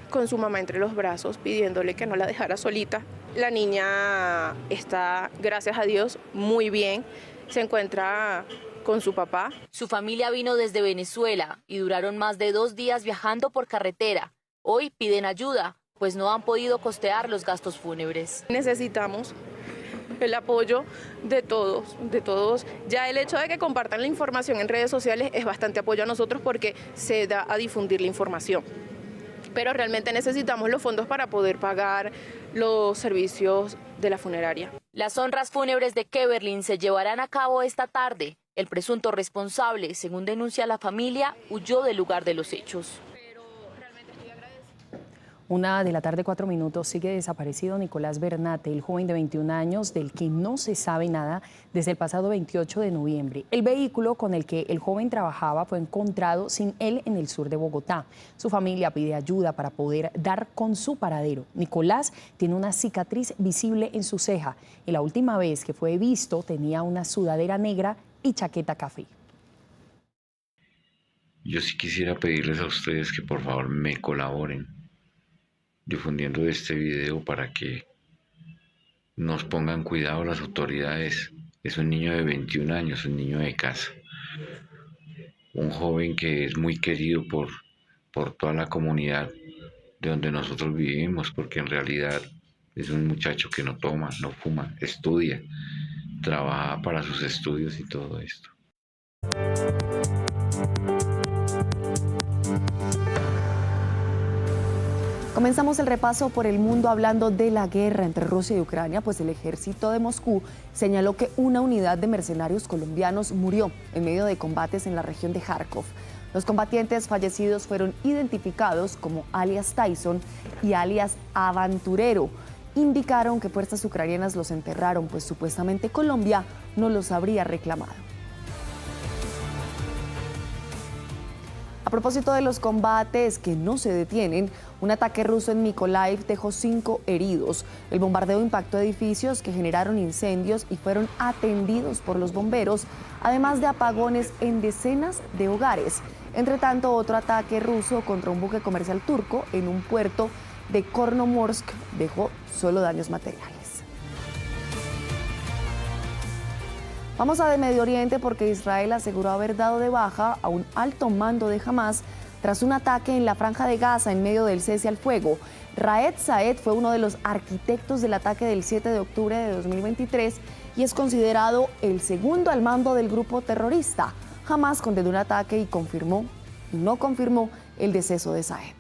con su mamá entre los brazos pidiéndole que no la dejara solita. La niña está, gracias a Dios, muy bien, se encuentra con su papá. Su familia vino desde Venezuela y duraron más de 2 días viajando por carretera. Hoy piden ayuda, pues no han podido costear los gastos fúnebres. Necesitamos el apoyo de todos. Ya el hecho de que compartan la información en redes sociales es bastante apoyo a nosotros porque se da a difundir la información. Pero realmente necesitamos los fondos para poder pagar los servicios de la funeraria. Las honras fúnebres de Keverlyn se llevarán a cabo esta tarde. El presunto responsable, según denuncia la familia, huyó del lugar de los hechos. 1:04 p.m. sigue desaparecido Nicolás Bernate, el joven de 21 años del que no se sabe nada desde el pasado 28 de noviembre. El vehículo con el que el joven trabajaba fue encontrado sin él en el sur de Bogotá. Su familia pide ayuda para poder dar con su paradero. Nicolás tiene una cicatriz visible en su ceja y la última vez que fue visto tenía una sudadera negra y chaqueta café. Yo sí quisiera pedirles a ustedes que por favor me colaboren difundiendo este video para que nos pongan cuidado las autoridades. Es un niño de 21 años, un niño de casa, un joven que es muy querido por toda la comunidad de donde nosotros vivimos, porque en realidad es un muchacho que no toma, no fuma, estudia, trabaja para sus estudios y todo esto. Comenzamos el repaso por el mundo hablando de la guerra entre Rusia y Ucrania, pues el ejército de Moscú señaló que una unidad de mercenarios colombianos murió en medio de combates en la región de Kharkov. Los combatientes fallecidos fueron identificados como alias Tyson y alias Aventurero. Indicaron que fuerzas ucranianas los enterraron, pues supuestamente Colombia no los habría reclamado. A propósito de los combates que no se detienen, un ataque ruso en Mykolaiv dejó 5 heridos. El bombardeo impactó edificios que generaron incendios y fueron atendidos por los bomberos, además de apagones en decenas de hogares. Entre tanto, otro ataque ruso contra un buque comercial turco en un puerto de Kornomorsk dejó solo daños materiales. Vamos a de Medio Oriente porque Israel aseguró haber dado de baja a un alto mando de Hamas tras un ataque en la Franja de Gaza en medio del cese al fuego. Raed Saed fue uno de los arquitectos del ataque del 7 de octubre de 2023 y es considerado el segundo al mando del grupo terrorista. Hamas condenó un ataque y no confirmó el deceso de Saed.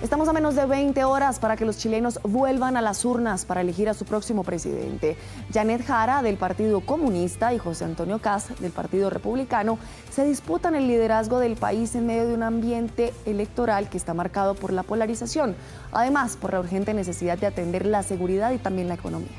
Estamos a menos de 20 horas para que los chilenos vuelvan a las urnas para elegir a su próximo presidente. Janet Jara, del Partido Comunista, y José Antonio Kast, del Partido Republicano, se disputan el liderazgo del país en medio de un ambiente electoral que está marcado por la polarización, además por la urgente necesidad de atender la seguridad y también la economía.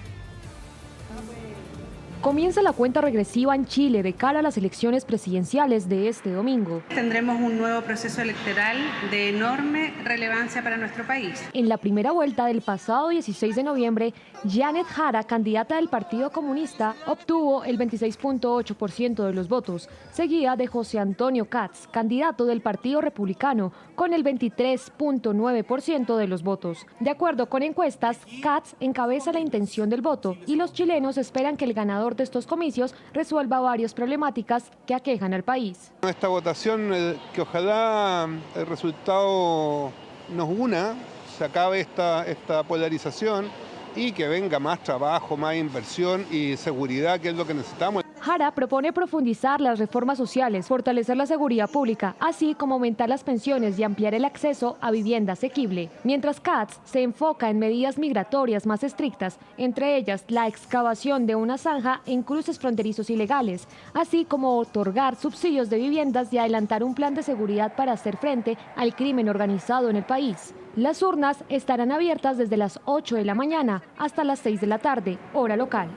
Comienza la cuenta regresiva en Chile de cara a las elecciones presidenciales de este domingo. Tendremos un nuevo proceso electoral de enorme relevancia para nuestro país. En la primera vuelta del pasado 16 de noviembre, Janet Jara, candidata del Partido Comunista, obtuvo el 26.8% de los votos, seguida de José Antonio Kast, candidato del Partido Republicano, con el 23.9% de los votos. De acuerdo con encuestas, Kast encabeza la intención del voto y los chilenos esperan que el ganador ganador de estos comicios resuelva varias problemáticas que aquejan al país. Esta votación, que ojalá el resultado nos una, se acabe esta polarización y que venga más trabajo, más inversión y seguridad, que es lo que necesitamos. Jara propone profundizar las reformas sociales, fortalecer la seguridad pública, así como aumentar las pensiones y ampliar el acceso a vivienda asequible. Mientras Katz se enfoca en medidas migratorias más estrictas, entre ellas la excavación de una zanja en cruces fronterizos ilegales, así como otorgar subsidios de viviendas y adelantar un plan de seguridad para hacer frente al crimen organizado en el país. Las urnas estarán abiertas desde las 8 de la mañana hasta las 6 de la tarde, hora local.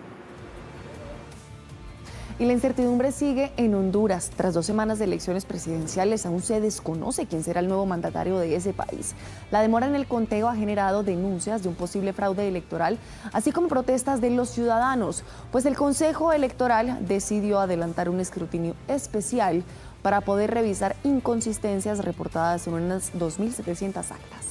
Y la incertidumbre sigue en Honduras. Tras 2 semanas de elecciones presidenciales, aún se desconoce quién será el nuevo mandatario de ese país. La demora en el conteo ha generado denuncias de un posible fraude electoral, así como protestas de los ciudadanos, pues el Consejo Electoral decidió adelantar un escrutinio especial para poder revisar inconsistencias reportadas en unas 2.700 actas.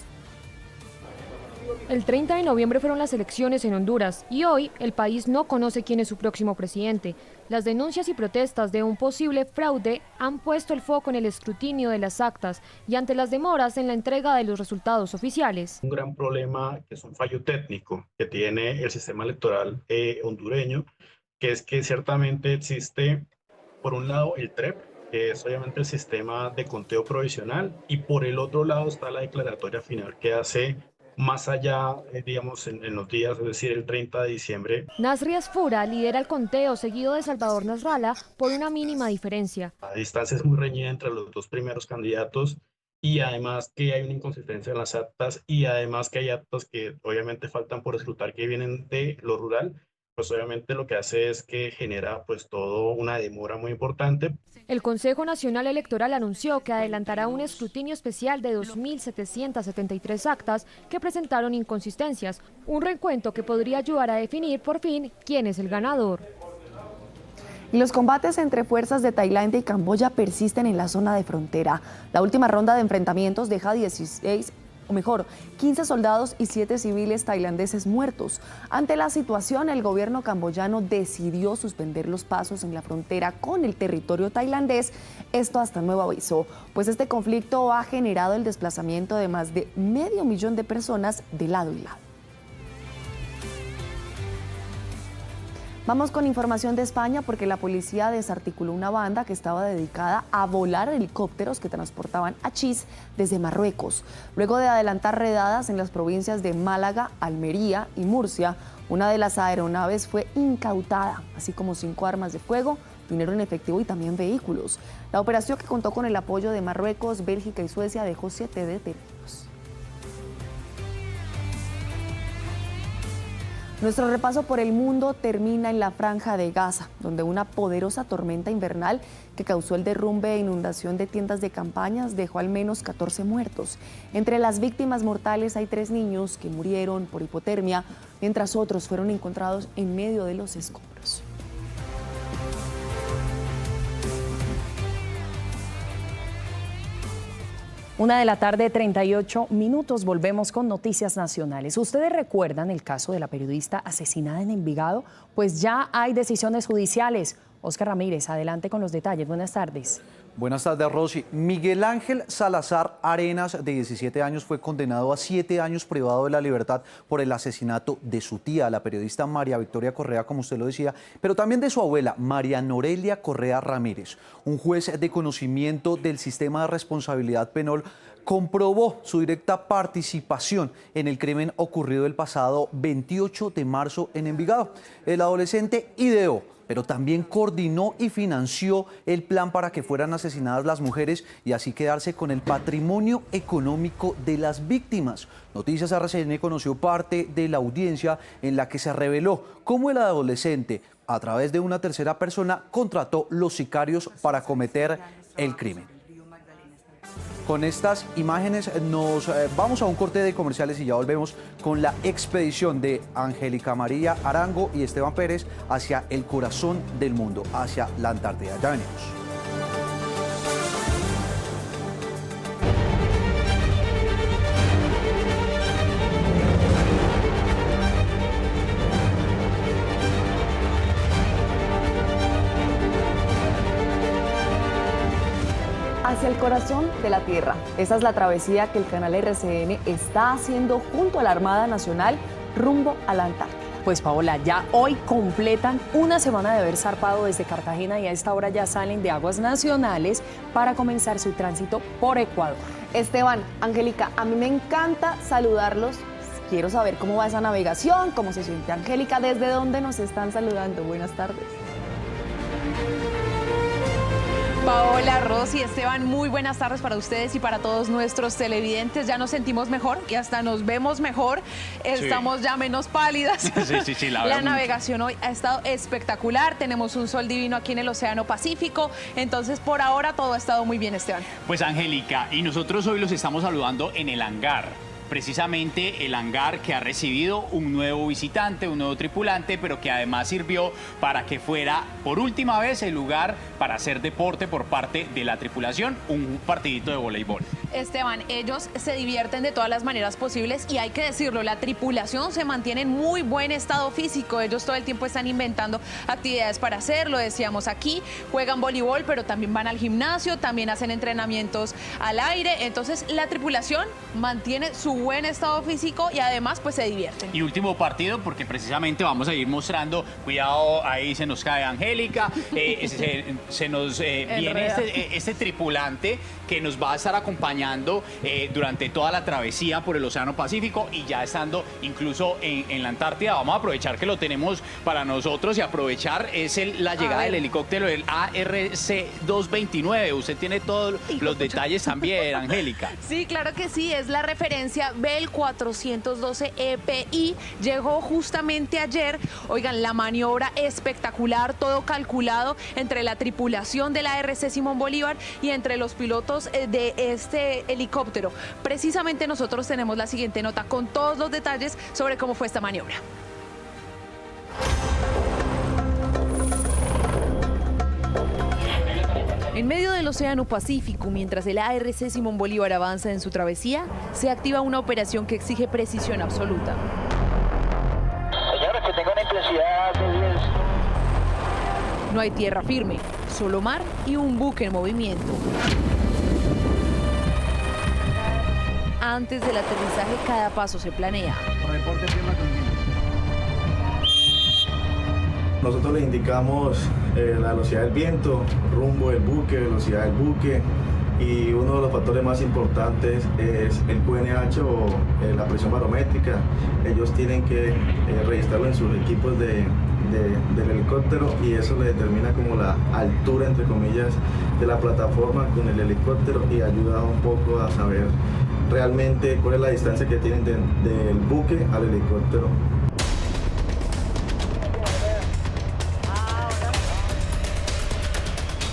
El 30 de noviembre fueron las elecciones en Honduras y hoy el país no conoce quién es su próximo presidente. Las denuncias y protestas de un posible fraude han puesto el foco en el escrutinio de las actas y ante las demoras en la entrega de los resultados oficiales. Un gran problema, que es un fallo técnico que tiene el sistema electoral hondureño, que es que ciertamente existe, por un lado, el TREP, que es obviamente el sistema de conteo provisional, y por el otro lado está la declaratoria final que hace más allá, digamos, en los días, es decir, el 30 de diciembre. Nasri Asfura lidera el conteo seguido de Salvador Nasralla por una mínima diferencia. La distancia es muy reñida entre los dos primeros candidatos y además que hay una inconsistencia en las actas y además que hay actas que obviamente faltan por escrutar que vienen de lo rural, pues obviamente lo que hace es que genera pues todo una demora muy importante. El Consejo Nacional Electoral anunció que adelantará un escrutinio especial de 2.773 actas que presentaron inconsistencias, un recuento que podría ayudar a definir por fin quién es el ganador. Y los combates entre fuerzas de Tailandia y Camboya persisten en la zona de frontera. La última ronda de enfrentamientos deja 15 soldados y 7 civiles tailandeses muertos. Ante la situación, el gobierno camboyano decidió suspender los pasos en la frontera con el territorio tailandés, esto hasta nuevo aviso, pues este conflicto ha generado el desplazamiento de más de 500.000 de personas de lado y lado. Vamos con información de España porque la policía desarticuló una banda que estaba dedicada a volar helicópteros que transportaban hachís desde Marruecos. Luego de adelantar redadas en las provincias de Málaga, Almería y Murcia, una de las aeronaves fue incautada, así como 5 armas de fuego, dinero en efectivo y también vehículos. La operación, que contó con el apoyo de Marruecos, Bélgica y Suecia, dejó 7 detenidos. Nuestro repaso por el mundo termina en la Franja de Gaza, donde una poderosa tormenta invernal que causó el derrumbe e inundación de tiendas de campañas dejó al menos 14 muertos. Entre las víctimas mortales hay 3 niños que murieron por hipotermia, mientras otros fueron encontrados en medio de los escombros. 1:38 p.m. Volvemos con noticias nacionales. ¿Ustedes recuerdan el caso de la periodista asesinada en Envigado? Pues ya hay decisiones judiciales. Oscar Ramírez, adelante con los detalles. Buenas tardes. Buenas tardes, Rosy. Miguel Ángel Salazar Arenas, de 17 años, fue condenado a 7 años privado de la libertad por el asesinato de su tía, la periodista María Victoria Correa, como usted lo decía, pero también de su abuela, María Norelia Correa Ramírez. Un juez de conocimiento del sistema de responsabilidad penal comprobó su directa participación en el crimen ocurrido el pasado 28 de marzo en Envigado. El adolescente ideó, pero también coordinó y financió el plan para que fueran asesinadas las mujeres y así quedarse con el patrimonio económico de las víctimas. Noticias RCN conoció parte de la audiencia en la que se reveló cómo el adolescente, a través de una tercera persona, contrató los sicarios para cometer el crimen. Con estas imágenes nos vamos a un corte de comerciales y ya volvemos con la expedición de Angélica María Arango y Esteban Pérez hacia el corazón del mundo, hacia la Antártida. Ya venimos. hacia el corazón de la Tierra. Esa es la travesía que el canal RCN está haciendo junto a la Armada Nacional rumbo a la Antártida. Pues Paola, ya hoy completan una semana de haber zarpado desde Cartagena y a esta hora ya salen de aguas nacionales para comenzar su tránsito por Ecuador. Esteban, Angélica, a mí me encanta saludarlos. Quiero saber cómo va esa navegación, cómo se siente Angélica, desde dónde nos están saludando. Buenas tardes. Paola, Rosy, Esteban, muy buenas tardes para ustedes y para todos nuestros televidentes. Ya nos sentimos mejor y hasta nos vemos mejor. Estamos ya menos pálidas. Sí, la navegación hoy ha estado espectacular. Tenemos un sol divino aquí en el Océano Pacífico. Entonces, por ahora todo ha estado muy bien, Esteban. Pues, Angélica, y nosotros hoy los estamos saludando en el hangar. Precisamente el hangar que ha recibido un nuevo visitante, un nuevo tripulante, pero que además sirvió para que fuera por última vez el lugar para hacer deporte por parte de la tripulación, un partidito de voleibol. Esteban, ellos se divierten de todas las maneras posibles y hay que decirlo, la tripulación se mantiene en muy buen estado físico. Ellos todo el tiempo están inventando actividades para hacerlo, decíamos aquí, juegan voleibol, pero también van al gimnasio, también hacen entrenamientos al aire. Entonces la tripulación mantiene su buen estado físico y además pues se divierten. Y último partido, porque precisamente vamos a ir mostrando, cuidado, ahí se nos cae Angélica, se nos viene este tripulante que nos va a estar acompañando durante toda la travesía por el Océano Pacífico y ya estando incluso en la Antártida. Vamos a aprovechar que lo tenemos para nosotros y aprovechar la llegada del helicóptero del ARC-229. Usted tiene todos los detalles también, Angélica. Sí, claro que sí, es la referencia Bell 412 EPI. Llegó justamente ayer. Oigan, la maniobra espectacular, todo calculado entre la tripulación de la ARC Simón Bolívar y entre los pilotos de este helicóptero. Precisamente nosotros tenemos la siguiente nota con todos los detalles sobre cómo fue esta maniobra. En medio del Océano Pacífico, mientras el ARC Simón Bolívar avanza en su travesía, se activa una operación que exige precisión absoluta. Señores, que tengan intensidad de 10. No hay tierra firme, solo mar y un buque en movimiento. Antes del aterrizaje, cada paso se planea. Nosotros le indicamos la velocidad del viento, rumbo del buque, velocidad del buque, y uno de los factores más importantes es el QNH o la presión barométrica. Ellos tienen que registrarlo en sus equipos del helicóptero y eso le determina como la altura, entre comillas, de la plataforma con el helicóptero y ayuda un poco a saber realmente cuál es la distancia que tienen del buque al helicóptero.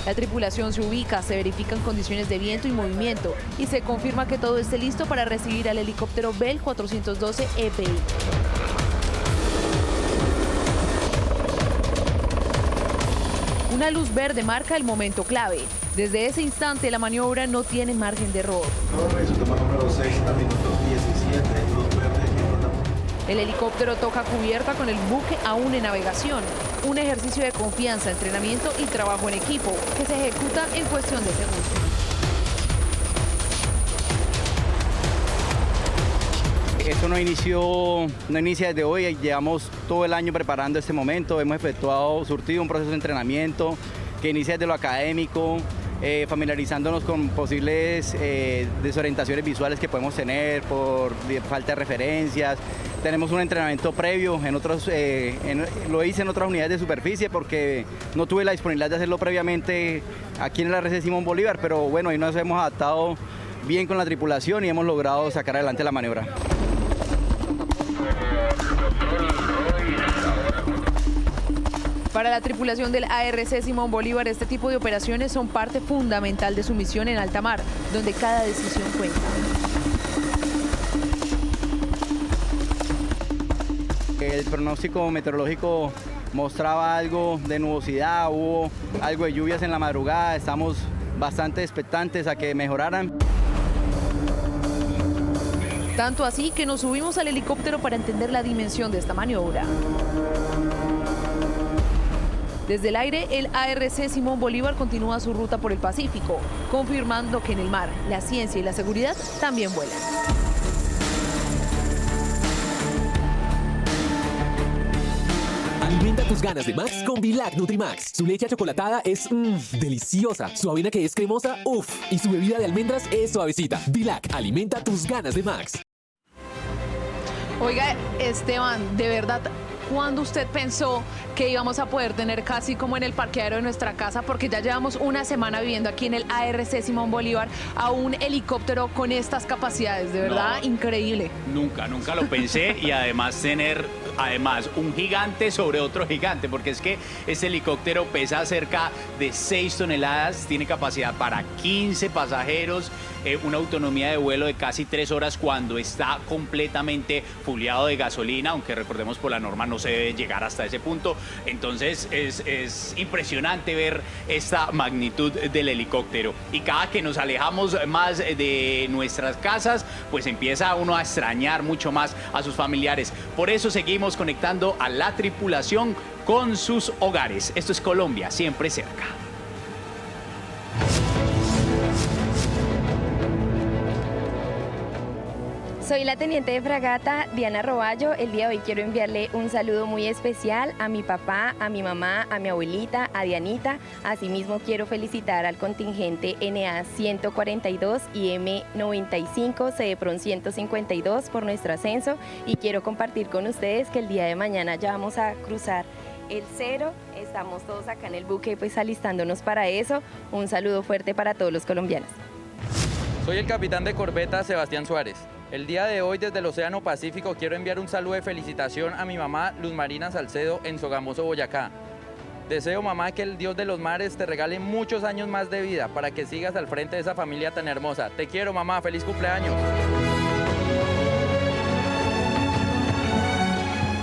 La tripulación se ubica, se verifican condiciones de viento y movimiento y se confirma que todo esté listo para recibir al helicóptero Bell 412 EPI. Una luz verde marca el momento clave. Desde ese instante la maniobra no tiene margen de error. Número 6, minutos 17, luz verde. El helicóptero toca cubierta con el buque aún en navegación. Un ejercicio de confianza, entrenamiento y trabajo en equipo que se ejecuta en cuestión de segundos. Esto no inicia desde hoy, llevamos todo el año preparando este momento, hemos surtido un proceso de entrenamiento que inicia desde lo académico, familiarizándonos con posibles desorientaciones visuales que podemos tener por falta de referencias. Tenemos un entrenamiento previo, lo hice en otras unidades de superficie porque no tuve la disponibilidad de hacerlo previamente aquí en la ARC Simón Bolívar, pero bueno, ahí nos hemos adaptado bien con la tripulación y hemos logrado sacar adelante la maniobra. Para la tripulación del ARC Simón Bolívar, este tipo de operaciones son parte fundamental de su misión en alta mar, donde cada decisión cuenta. El pronóstico meteorológico mostraba algo de nubosidad, hubo algo de lluvias en la madrugada, estamos bastante expectantes a que mejoraran. Tanto así que nos subimos al helicóptero para entender la dimensión de esta maniobra. Desde el aire, el ARC Simón Bolívar continúa su ruta por el Pacífico, confirmando que en el mar la ciencia y la seguridad también vuelan. Alimenta tus ganas de Max con Vilac Nutrimax. Su leche achocolatada es deliciosa. Su avena que es cremosa, y su bebida de almendras es suavecita. Vilac, alimenta tus ganas de Max. Oiga, Esteban, de verdad, ¿cuándo usted pensó que íbamos a poder tener casi como en el parqueadero de nuestra casa? Porque ya llevamos una semana viviendo aquí en el ARC Simón Bolívar a un helicóptero con estas capacidades, de verdad, increíble. Nunca lo pensé y además tener un gigante sobre otro gigante, porque es que este helicóptero pesa cerca de 6 toneladas, tiene capacidad para 15 pasajeros, una autonomía de vuelo de casi 3 horas cuando está completamente fuleado de gasolina, aunque recordemos por la norma no se debe llegar hasta ese punto. Entonces es impresionante ver esta magnitud del helicóptero, y cada que nos alejamos más de nuestras casas, pues empieza uno a extrañar mucho más a sus familiares. Por eso seguimos conectando a la tripulación con sus hogares. Esto es Colombia, siempre cerca. Soy la teniente de fragata Diana Roballo. El día de hoy quiero enviarle un saludo muy especial a mi papá, a mi mamá, a mi abuelita, a Dianita. Asimismo quiero felicitar al contingente NA 142 y M95 CEPRON 152 por nuestro ascenso, y quiero compartir con ustedes que el día de mañana ya vamos a cruzar el 0. Estamos todos acá en el buque pues alistándonos para eso. Un saludo fuerte para todos los colombianos. Soy el capitán de corbeta Sebastián Suárez. El día de hoy desde el Océano Pacífico quiero enviar un saludo de felicitación a mi mamá Luz Marina Salcedo en Sogamoso, Boyacá. Deseo, mamá, que el Dios de los mares te regale muchos años más de vida para que sigas al frente de esa familia tan hermosa. Te quiero, mamá, feliz cumpleaños.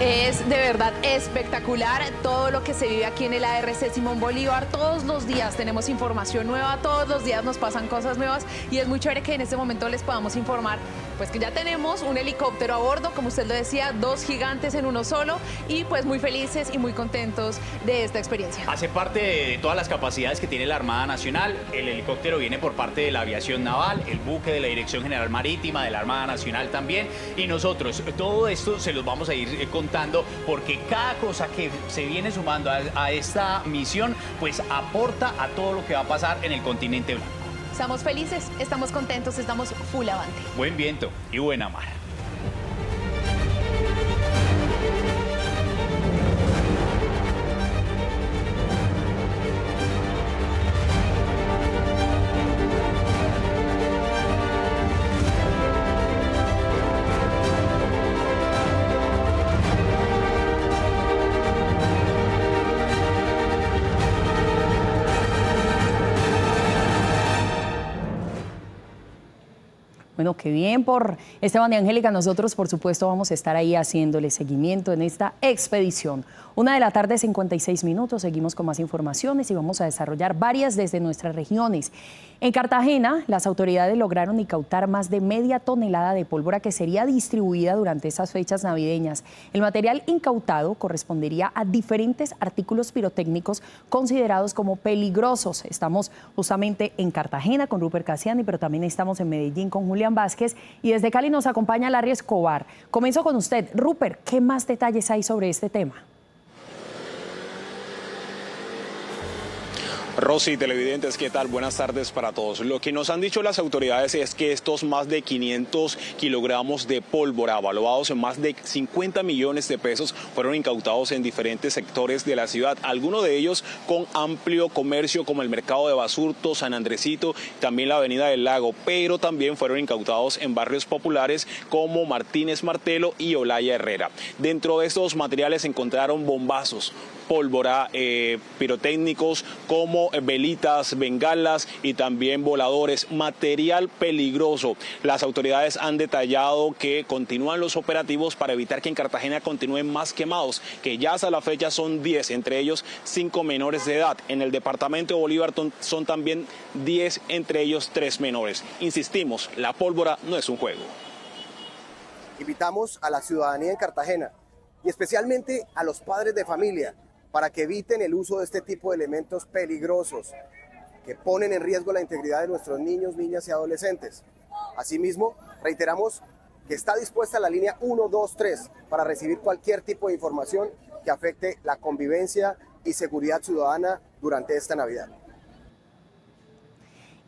Es de verdad espectacular todo lo que se vive aquí en el ARC Simón Bolívar. Todos los días tenemos información nueva, todos los días nos pasan cosas nuevas, y es muy chévere que en este momento les podamos informar pues que ya tenemos un helicóptero a bordo, como usted lo decía, 2 gigantes en uno solo, y pues muy felices y muy contentos de esta experiencia. Hace parte de todas las capacidades que tiene la Armada Nacional. El helicóptero viene por parte de la aviación naval, el buque de la Dirección General Marítima de la Armada Nacional también, y nosotros todo esto se los vamos a ir contando, porque cada cosa que se viene sumando a esta misión pues aporta a todo lo que va a pasar en el continente blanco. Estamos felices, estamos contentos, estamos full avante. Buen viento y buena mar. Bueno, qué bien por Esteban y Angélica. Nosotros, por supuesto, vamos a estar ahí haciéndole seguimiento en esta expedición. 1:56 p.m, seguimos con más informaciones y vamos a desarrollar varias desde nuestras regiones. En Cartagena, las autoridades lograron incautar más de media tonelada de pólvora que sería distribuida durante estas fechas navideñas. El material incautado correspondería a diferentes artículos pirotécnicos considerados como peligrosos. Estamos justamente en Cartagena con Rupert Cassiani, pero también estamos en Medellín con Julián Vázquez, y desde Cali nos acompaña Larry Escobar. Comienzo con usted. Rupert, ¿qué más detalles hay sobre este tema? Rosy, televidentes, ¿qué tal? Buenas tardes para todos. Lo que nos han dicho las autoridades es que estos más de 500 kilogramos de pólvora, evaluados en más de 50 millones de pesos, fueron incautados en diferentes sectores de la ciudad, algunos de ellos con amplio comercio como el mercado de Basurto, San Andresito, también la avenida del Lago, pero también fueron incautados en barrios populares como Martínez Martelo y Olaya Herrera. Dentro de estos materiales se encontraron bombazos, pólvora, pirotécnicos como velitas, bengalas y también voladores, material peligroso. Las autoridades han detallado que continúan los operativos para evitar que en Cartagena continúen más quemados, que ya hasta la fecha son 10, entre ellos 5 menores de edad. En el departamento de Bolívar son también 10, entre ellos 3 menores. Insistimos, la pólvora no es un juego. Invitamos a la ciudadanía en Cartagena y especialmente a los padres de familia para que eviten el uso de este tipo de elementos peligrosos que ponen en riesgo la integridad de nuestros niños, niñas y adolescentes. Asimismo, reiteramos que está dispuesta la línea 123 para recibir cualquier tipo de información que afecte la convivencia y seguridad ciudadana durante esta Navidad.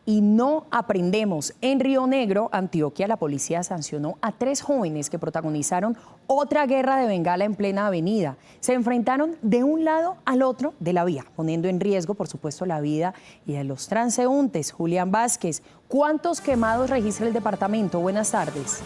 Y no aprendemos. En Río Negro, Antioquia, la policía sancionó a 3 jóvenes que protagonizaron otra guerra de bengala en plena avenida. Se enfrentaron de un lado al otro de la vía, poniendo en riesgo, por supuesto, la vida y de los transeúntes. Julián Vázquez, ¿cuántos quemados registra el departamento? Buenas tardes.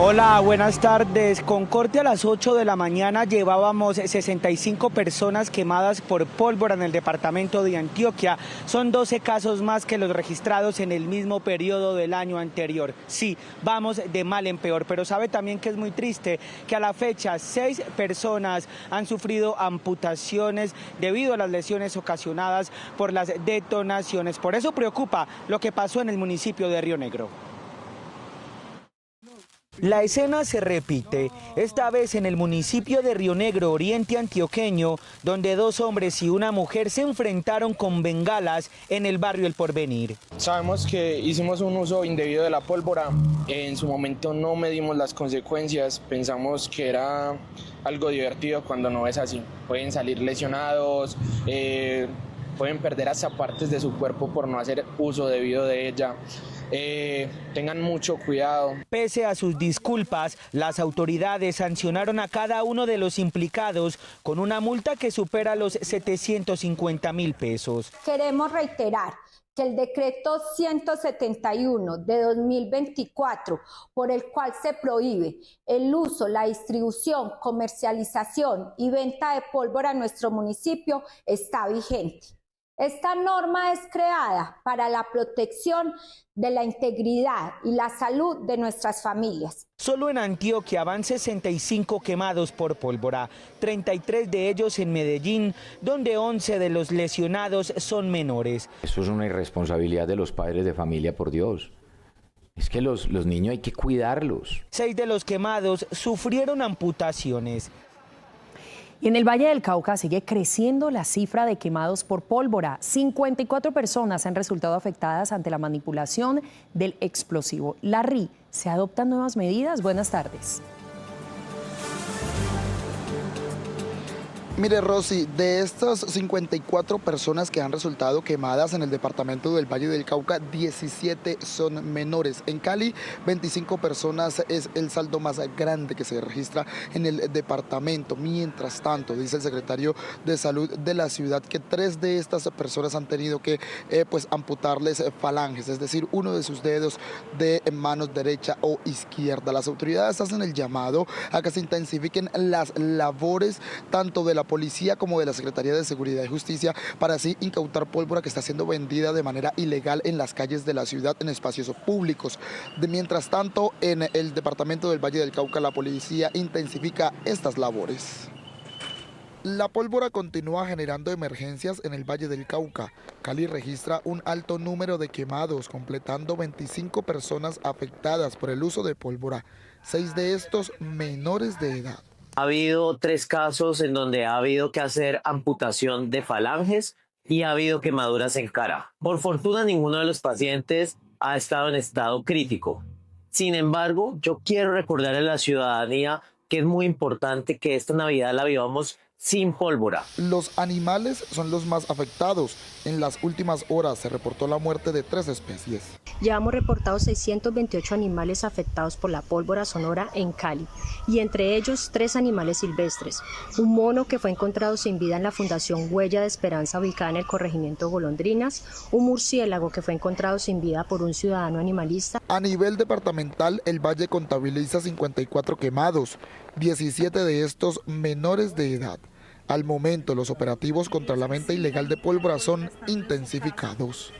Hola, buenas tardes. Con corte a las 8 de la mañana llevábamos 65 personas quemadas por pólvora en el departamento de Antioquia. Son 12 casos más que los registrados en el mismo periodo del año anterior. Sí, vamos de mal en peor, pero sabe también que es muy triste que a la fecha 6 personas han sufrido amputaciones debido a las lesiones ocasionadas por las detonaciones. Por eso preocupa lo que pasó en el municipio de Río Negro. La escena se repite, esta vez en el municipio de Río Negro, oriente antioqueño, donde 2 hombres y una mujer se enfrentaron con bengalas en el barrio El Porvenir. Sabemos que hicimos un uso indebido de la pólvora, en su momento no medimos las consecuencias, pensamos que era algo divertido cuando no es así. Pueden salir lesionados, pueden perder hasta partes de su cuerpo por no hacer uso debido de ella. Tengan mucho cuidado. Pese a sus disculpas, las autoridades sancionaron a cada uno de los implicados con una multa que supera los 750.000 pesos. Queremos reiterar que el decreto 171 de 2024, por el cual se prohíbe el uso, la distribución, comercialización y venta de pólvora en nuestro municipio, está vigente. Esta norma es creada para la protección de la integridad y la salud de nuestras familias. Solo en Antioquia van 65 quemados por pólvora, 33 de ellos en Medellín, donde 11 de los lesionados son menores. Eso es una irresponsabilidad de los padres de familia, por Dios. Es que los niños hay que cuidarlos. 6 de los quemados sufrieron amputaciones. Y en el Valle del Cauca sigue creciendo la cifra de quemados por pólvora. 54 personas han resultado afectadas ante la manipulación del explosivo. La RI, ¿se adoptan nuevas medidas? Buenas tardes. Mire, Rosy, de estas 54 personas que han resultado quemadas en el departamento del Valle del Cauca, 17 son menores. En Cali, 25 personas es el saldo más grande que se registra en el departamento. Mientras tanto, dice el secretario de Salud de la ciudad que 3 de estas personas han tenido que amputarles falanges, es decir, uno de sus dedos de manos derecha o izquierda. Las autoridades hacen el llamado a que se intensifiquen las labores tanto de la policía como de la Secretaría de Seguridad y Justicia para así incautar pólvora que está siendo vendida de manera ilegal en las calles de la ciudad en espacios públicos. Mientras tanto, en el departamento del Valle del Cauca la policía intensifica estas labores. La pólvora continúa generando emergencias en el Valle del Cauca. Cali registra un alto número de quemados, completando 25 personas afectadas por el uso de pólvora, 6 de estos menores de edad. Ha habido 3 casos en donde ha habido que hacer amputación de falanges y ha habido quemaduras en cara. Por fortuna, ninguno de los pacientes ha estado en estado crítico. Sin embargo, yo quiero recordar a la ciudadanía que es muy importante que esta Navidad la vivamos sin pólvora. Los animales son los más afectados. En las últimas horas se reportó la muerte de 3 especies. Llevamos reportados 628 animales afectados por la pólvora sonora en Cali, y entre ellos 3 animales silvestres. Un mono que fue encontrado sin vida en la Fundación Huella de Esperanza ubicada en el corregimiento Golondrinas, un murciélago que fue encontrado sin vida por un ciudadano animalista. A nivel departamental, el Valle contabiliza 54 quemados, 17 de estos menores de edad. Al momento, los operativos contra la venta ilegal de pólvora son intensificados.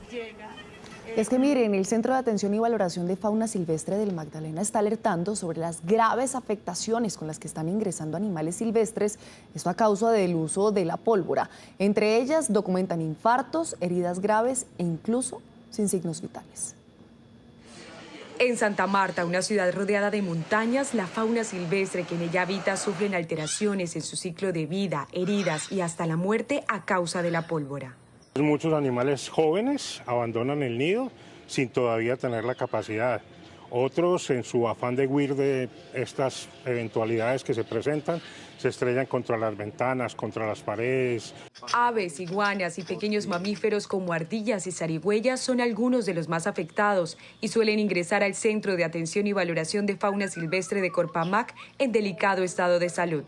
Es que miren, el Centro de Atención y Valoración de Fauna Silvestre del Magdalena está alertando sobre las graves afectaciones con las que están ingresando animales silvestres, esto a causa del uso de la pólvora. Entre ellas documentan infartos, heridas graves e incluso sin signos vitales. En Santa Marta, una ciudad rodeada de montañas, la fauna silvestre que en ella habita sufren alteraciones en su ciclo de vida, heridas y hasta la muerte a causa de la pólvora. Muchos animales jóvenes abandonan el nido sin todavía tener la capacidad. Otros, en su afán de huir de estas eventualidades que se presentan, se estrellan contra las ventanas, contra las paredes. Aves, iguanas y pequeños mamíferos como ardillas y zarigüeyas son algunos de los más afectados y suelen ingresar al Centro de Atención y Valoración de Fauna Silvestre de Corpamac en delicado estado de salud.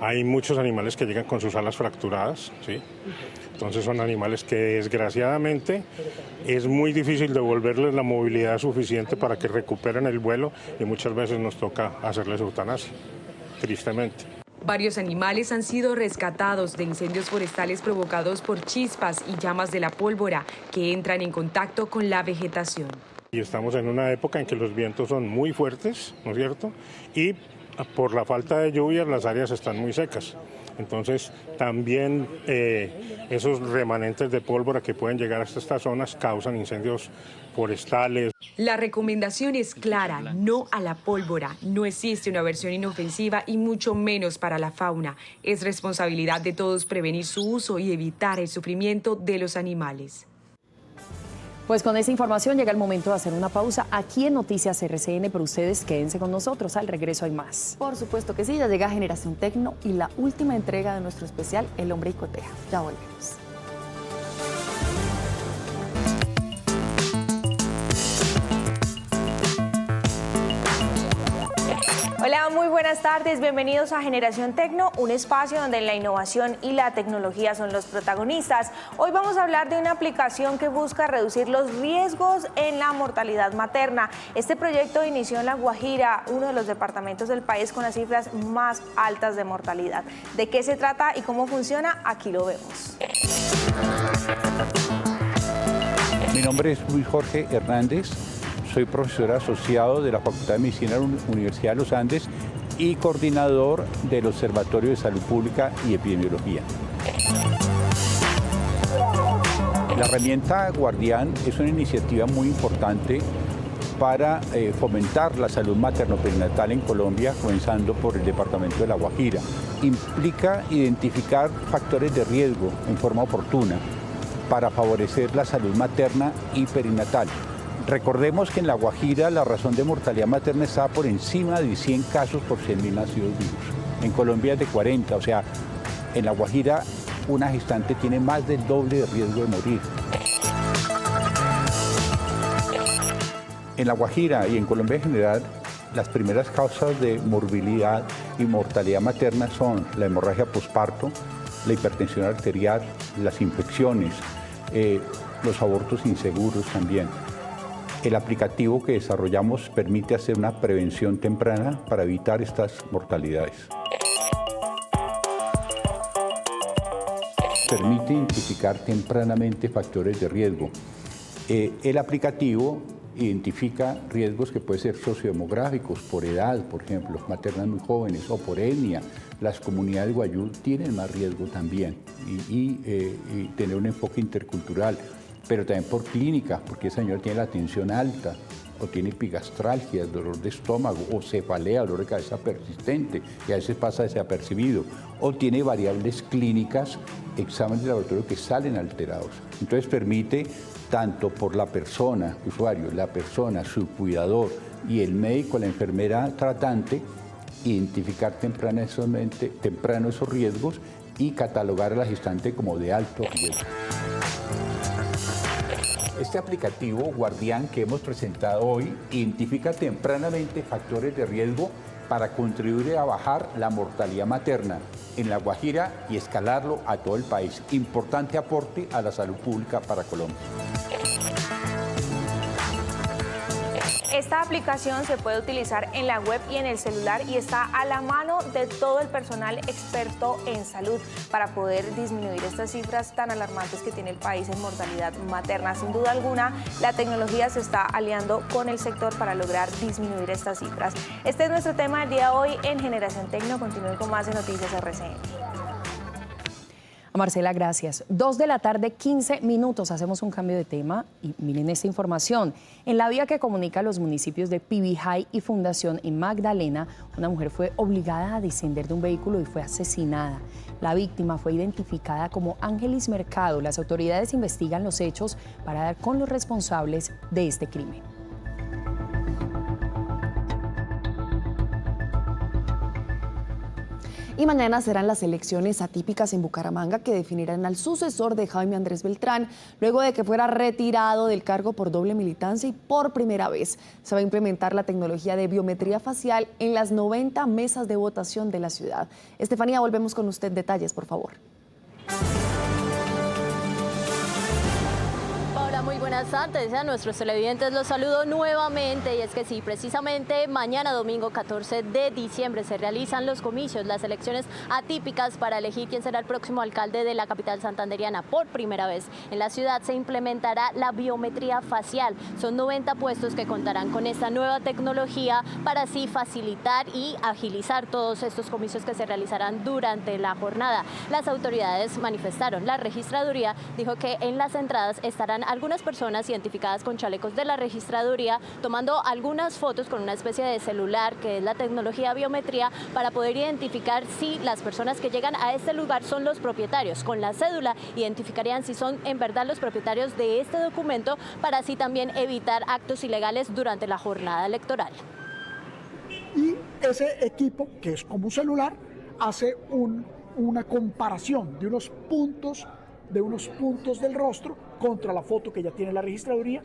Hay muchos animales que llegan con sus alas fracturadas, ¿sí? Entonces son animales que desgraciadamente es muy difícil devolverles la movilidad suficiente para que recuperen el vuelo y muchas veces nos toca hacerles eutanasia, tristemente. Varios animales han sido rescatados de incendios forestales provocados por chispas y llamas de la pólvora que entran en contacto con la vegetación. Y estamos en una época en que los vientos son muy fuertes, ¿no es cierto? Y por la falta de lluvias las áreas están muy secas. Entonces también esos remanentes de pólvora que pueden llegar hasta estas zonas causan incendios forestales. La recomendación es clara, no a la pólvora. No existe una versión inofensiva y mucho menos para la fauna. Es responsabilidad de todos prevenir su uso y evitar el sufrimiento de los animales. Pues con esta información llega el momento de hacer una pausa aquí en Noticias RCN, pero ustedes quédense con nosotros, al regreso hay más. Por supuesto que sí, ya llega Generación Tecno y la última entrega de nuestro especial El Hombre Icotea. Ya volvemos. Hola, muy buenas tardes, bienvenidos a Generación Tecno, un espacio donde la innovación y la tecnología son los protagonistas. Hoy vamos a hablar de una aplicación que busca reducir los riesgos en la mortalidad materna. Este proyecto inició en La Guajira, uno de los departamentos del país con las cifras más altas de mortalidad. ¿De qué se trata y cómo funciona? Aquí lo vemos. Mi nombre es Luis Jorge Hernández. Soy profesor asociado de la Facultad de Medicina de la Universidad de los Andes y coordinador del Observatorio de Salud Pública y Epidemiología. La herramienta Guardián es una iniciativa muy importante para fomentar la salud materno-perinatal en Colombia, comenzando por el departamento de La Guajira. Implica identificar factores de riesgo en forma oportuna para favorecer la salud materna y perinatal. Recordemos que en La Guajira la razón de mortalidad materna está por encima de 100 casos por 100.000 nacidos vivos. En Colombia es de 40, o sea, en La Guajira una gestante tiene más del doble de riesgo de morir. En La Guajira y en Colombia en general, las primeras causas de morbilidad y mortalidad materna son la hemorragia posparto, la hipertensión arterial, las infecciones, los abortos inseguros también. El aplicativo que desarrollamos permite hacer una prevención temprana para evitar estas mortalidades. Permite identificar tempranamente factores de riesgo. El aplicativo identifica riesgos que pueden ser sociodemográficos, por edad, por ejemplo, maternas muy jóvenes, o por etnia. Las comunidades guayú tienen más riesgo también y tener un enfoque intercultural, pero también por clínica, porque esa señora tiene la tensión alta, o tiene epigastralgia, dolor de estómago, o cefalea, dolor de cabeza persistente, que a veces pasa desapercibido, o tiene variables clínicas, exámenes de laboratorio que salen alterados. Entonces permite, tanto por la persona, usuario, la persona, su cuidador y el médico, la enfermera tratante, identificar temprano esos riesgos y catalogar a la gestante como de alto riesgo. Este aplicativo Guardián que hemos presentado hoy identifica tempranamente factores de riesgo para contribuir a bajar la mortalidad materna en La Guajira y escalarlo a todo el país. Importante aporte a la salud pública para Colombia. Esta aplicación se puede utilizar en la web y en el celular y está a la mano de todo el personal experto en salud para poder disminuir estas cifras tan alarmantes que tiene el país en mortalidad materna. Sin duda alguna, la tecnología se está aliando con el sector para lograr disminuir estas cifras. Este es nuestro tema del día de hoy en Generación Tecno. Continúen con más de Noticias RCN. Marcela, gracias. 2:15 p.m. Hacemos un cambio de tema y miren esta información. En la vía que comunica los municipios de Pibijay y Fundación en Magdalena, una mujer fue obligada a descender de un vehículo y fue asesinada. La víctima fue identificada como Ángelis Mercado. Las autoridades investigan los hechos para dar con los responsables de este crimen. Y mañana serán las elecciones atípicas en Bucaramanga que definirán al sucesor de Jaime Andrés Beltrán, luego de que fuera retirado del cargo por doble militancia y por primera vez se va a implementar la tecnología de biometría facial en las 90 mesas de votación de la ciudad. Estefanía, volvemos con usted. Detalles, por favor. Muy buenas tardes a nuestros televidentes, los saludo nuevamente y es que sí, precisamente mañana domingo 14 de diciembre se realizan los comicios, las elecciones atípicas para elegir quién será el próximo alcalde de la capital santandereana. Por primera vez en la ciudad se implementará la biometría facial, son 90 puestos que contarán con esta nueva tecnología para así facilitar y agilizar todos estos comicios que se realizarán durante la jornada. Las autoridades manifestaron, la registraduría dijo que en las entradas estarán algunas personas identificadas con chalecos de la registraduría tomando algunas fotos con una especie de celular que es la tecnología biometría para poder identificar si las personas que llegan a este lugar son los propietarios. Con la cédula identificarían si son en verdad los propietarios de este documento para así también evitar actos ilegales durante la jornada electoral. Y ese equipo, que es como un celular, hace una comparación de unos puntos del rostro contra la foto que ya tiene la registraduría.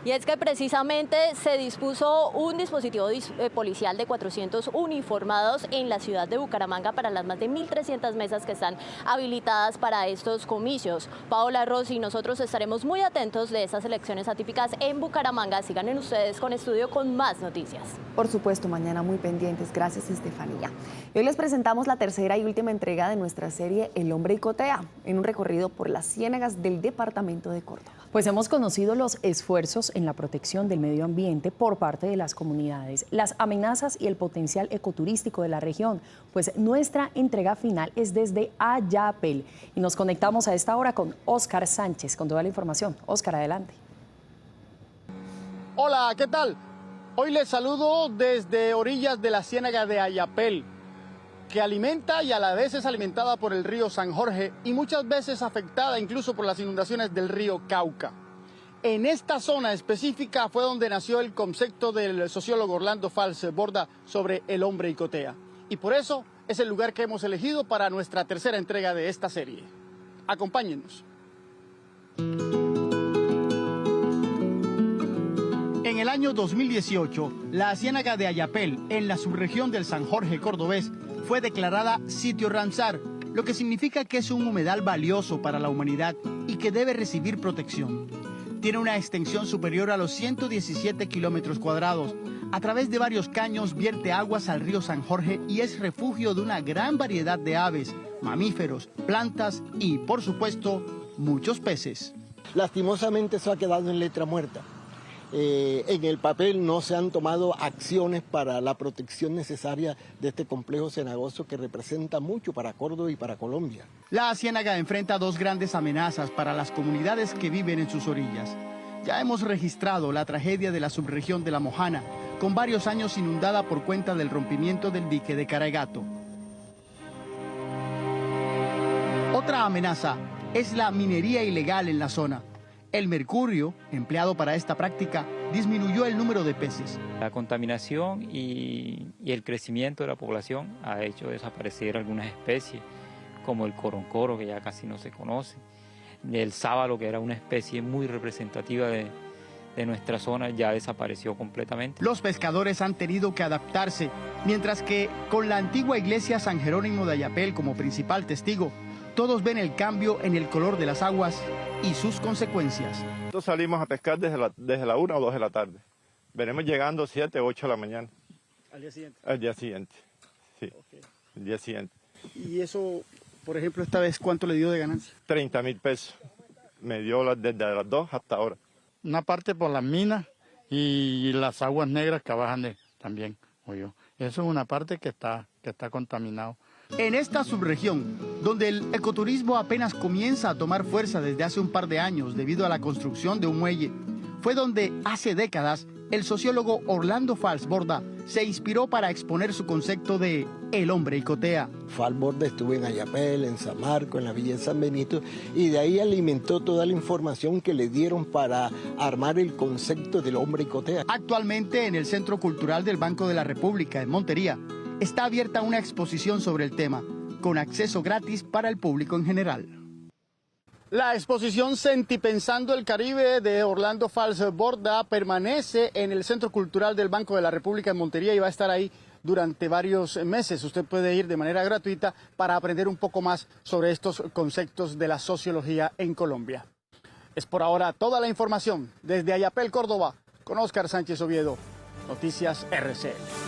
Y es que precisamente se dispuso un dispositivo policial de 400 uniformados en la ciudad de Bucaramanga para las más de 1.300 mesas que están habilitadas para estos comicios. Paola Rossi, nosotros estaremos muy atentos de estas elecciones atípicas en Bucaramanga. Sigan en ustedes con Estudio con más noticias. Por supuesto, mañana muy pendientes. Gracias, Estefanía. Hoy les presentamos la tercera y última entrega de nuestra serie El Hombre Icotea, en un recorrido por las ciénagas del departamento de Córdoba. Pues hemos conocido los esfuerzos en la protección del medio ambiente por parte de las comunidades, las amenazas y el potencial ecoturístico de la región. Pues nuestra entrega final es desde Ayapel y nos conectamos a esta hora con Óscar Sánchez con toda la información. Óscar, adelante. Hola, ¿qué tal? Hoy les saludo desde orillas de la ciénaga de Ayapel, que alimenta y a la vez es alimentada por el río San Jorge y muchas veces afectada incluso por las inundaciones del río Cauca. En esta zona específica fue donde nació el concepto del sociólogo Orlando Fals Borda sobre el hombre icotea. Y por eso es el lugar que hemos elegido para nuestra tercera entrega de esta serie. Acompáñennos. En el año 2018, la ciénaga de Ayapel, en la subregión del San Jorge cordobés, fue declarada sitio Ramsar, lo que significa que es un humedal valioso para la humanidad y que debe recibir protección. Tiene una extensión superior a los 117 kilómetros cuadrados. A través de varios caños vierte aguas al río San Jorge y es refugio de una gran variedad de aves, mamíferos, plantas y, por supuesto, muchos peces. Lastimosamente eso ha quedado en letra muerta. En el papel no se han tomado acciones para la protección necesaria de este complejo cenagoso que representa mucho para Córdoba y para Colombia. La ciénaga enfrenta dos grandes amenazas para las comunidades que viven en sus orillas. Ya hemos registrado la tragedia de la subregión de La Mojana, con varios años inundada por cuenta del rompimiento del dique de Caragato. Otra amenaza es la minería ilegal en la zona. El mercurio, empleado para esta práctica, disminuyó el número de peces. La contaminación y el crecimiento de la población ha hecho desaparecer algunas especies, como el coroncoro, que ya casi no se conoce, el sábalo, que era una especie muy representativa de nuestra zona, ya desapareció completamente. Los pescadores han tenido que adaptarse, mientras que con la antigua iglesia San Jerónimo de Ayapel como principal testigo, todos ven el cambio en el color de las aguas y sus consecuencias. Nosotros salimos a pescar desde la 1 o 2 de la tarde. Venimos llegando 7 o 8 de la mañana. ¿Al día siguiente? Al día siguiente, sí. Okay. El día siguiente. ¿Y eso, por ejemplo, esta vez cuánto le dio de ganancia? 30.000 pesos. Me dio desde las 2 hasta ahora. Una parte por las minas y las aguas negras que bajan también, oye. Eso es una parte que está contaminado. En esta subregión, donde el ecoturismo apenas comienza a tomar fuerza desde hace un par de años debido a la construcción de un muelle, fue donde hace décadas el sociólogo Orlando Fals Borda se inspiró para exponer su concepto de el hombre icotea. Fals Borda estuvo en Ayapel, en San Marcos, en la Villa de San Benito, y de ahí alimentó toda la información que le dieron para armar el concepto del hombre icotea. Actualmente en el Centro Cultural del Banco de la República en Montería está abierta una exposición sobre el tema, con acceso gratis para el público en general. La exposición Sentipensando el Caribe de Orlando Fals Borda permanece en el Centro Cultural del Banco de la República en Montería y va a estar ahí durante varios meses. Usted puede ir de manera gratuita para aprender un poco más sobre estos conceptos de la sociología en Colombia. Es por ahora toda la información desde Ayapel, Córdoba, con Óscar Sánchez Oviedo, Noticias RCN.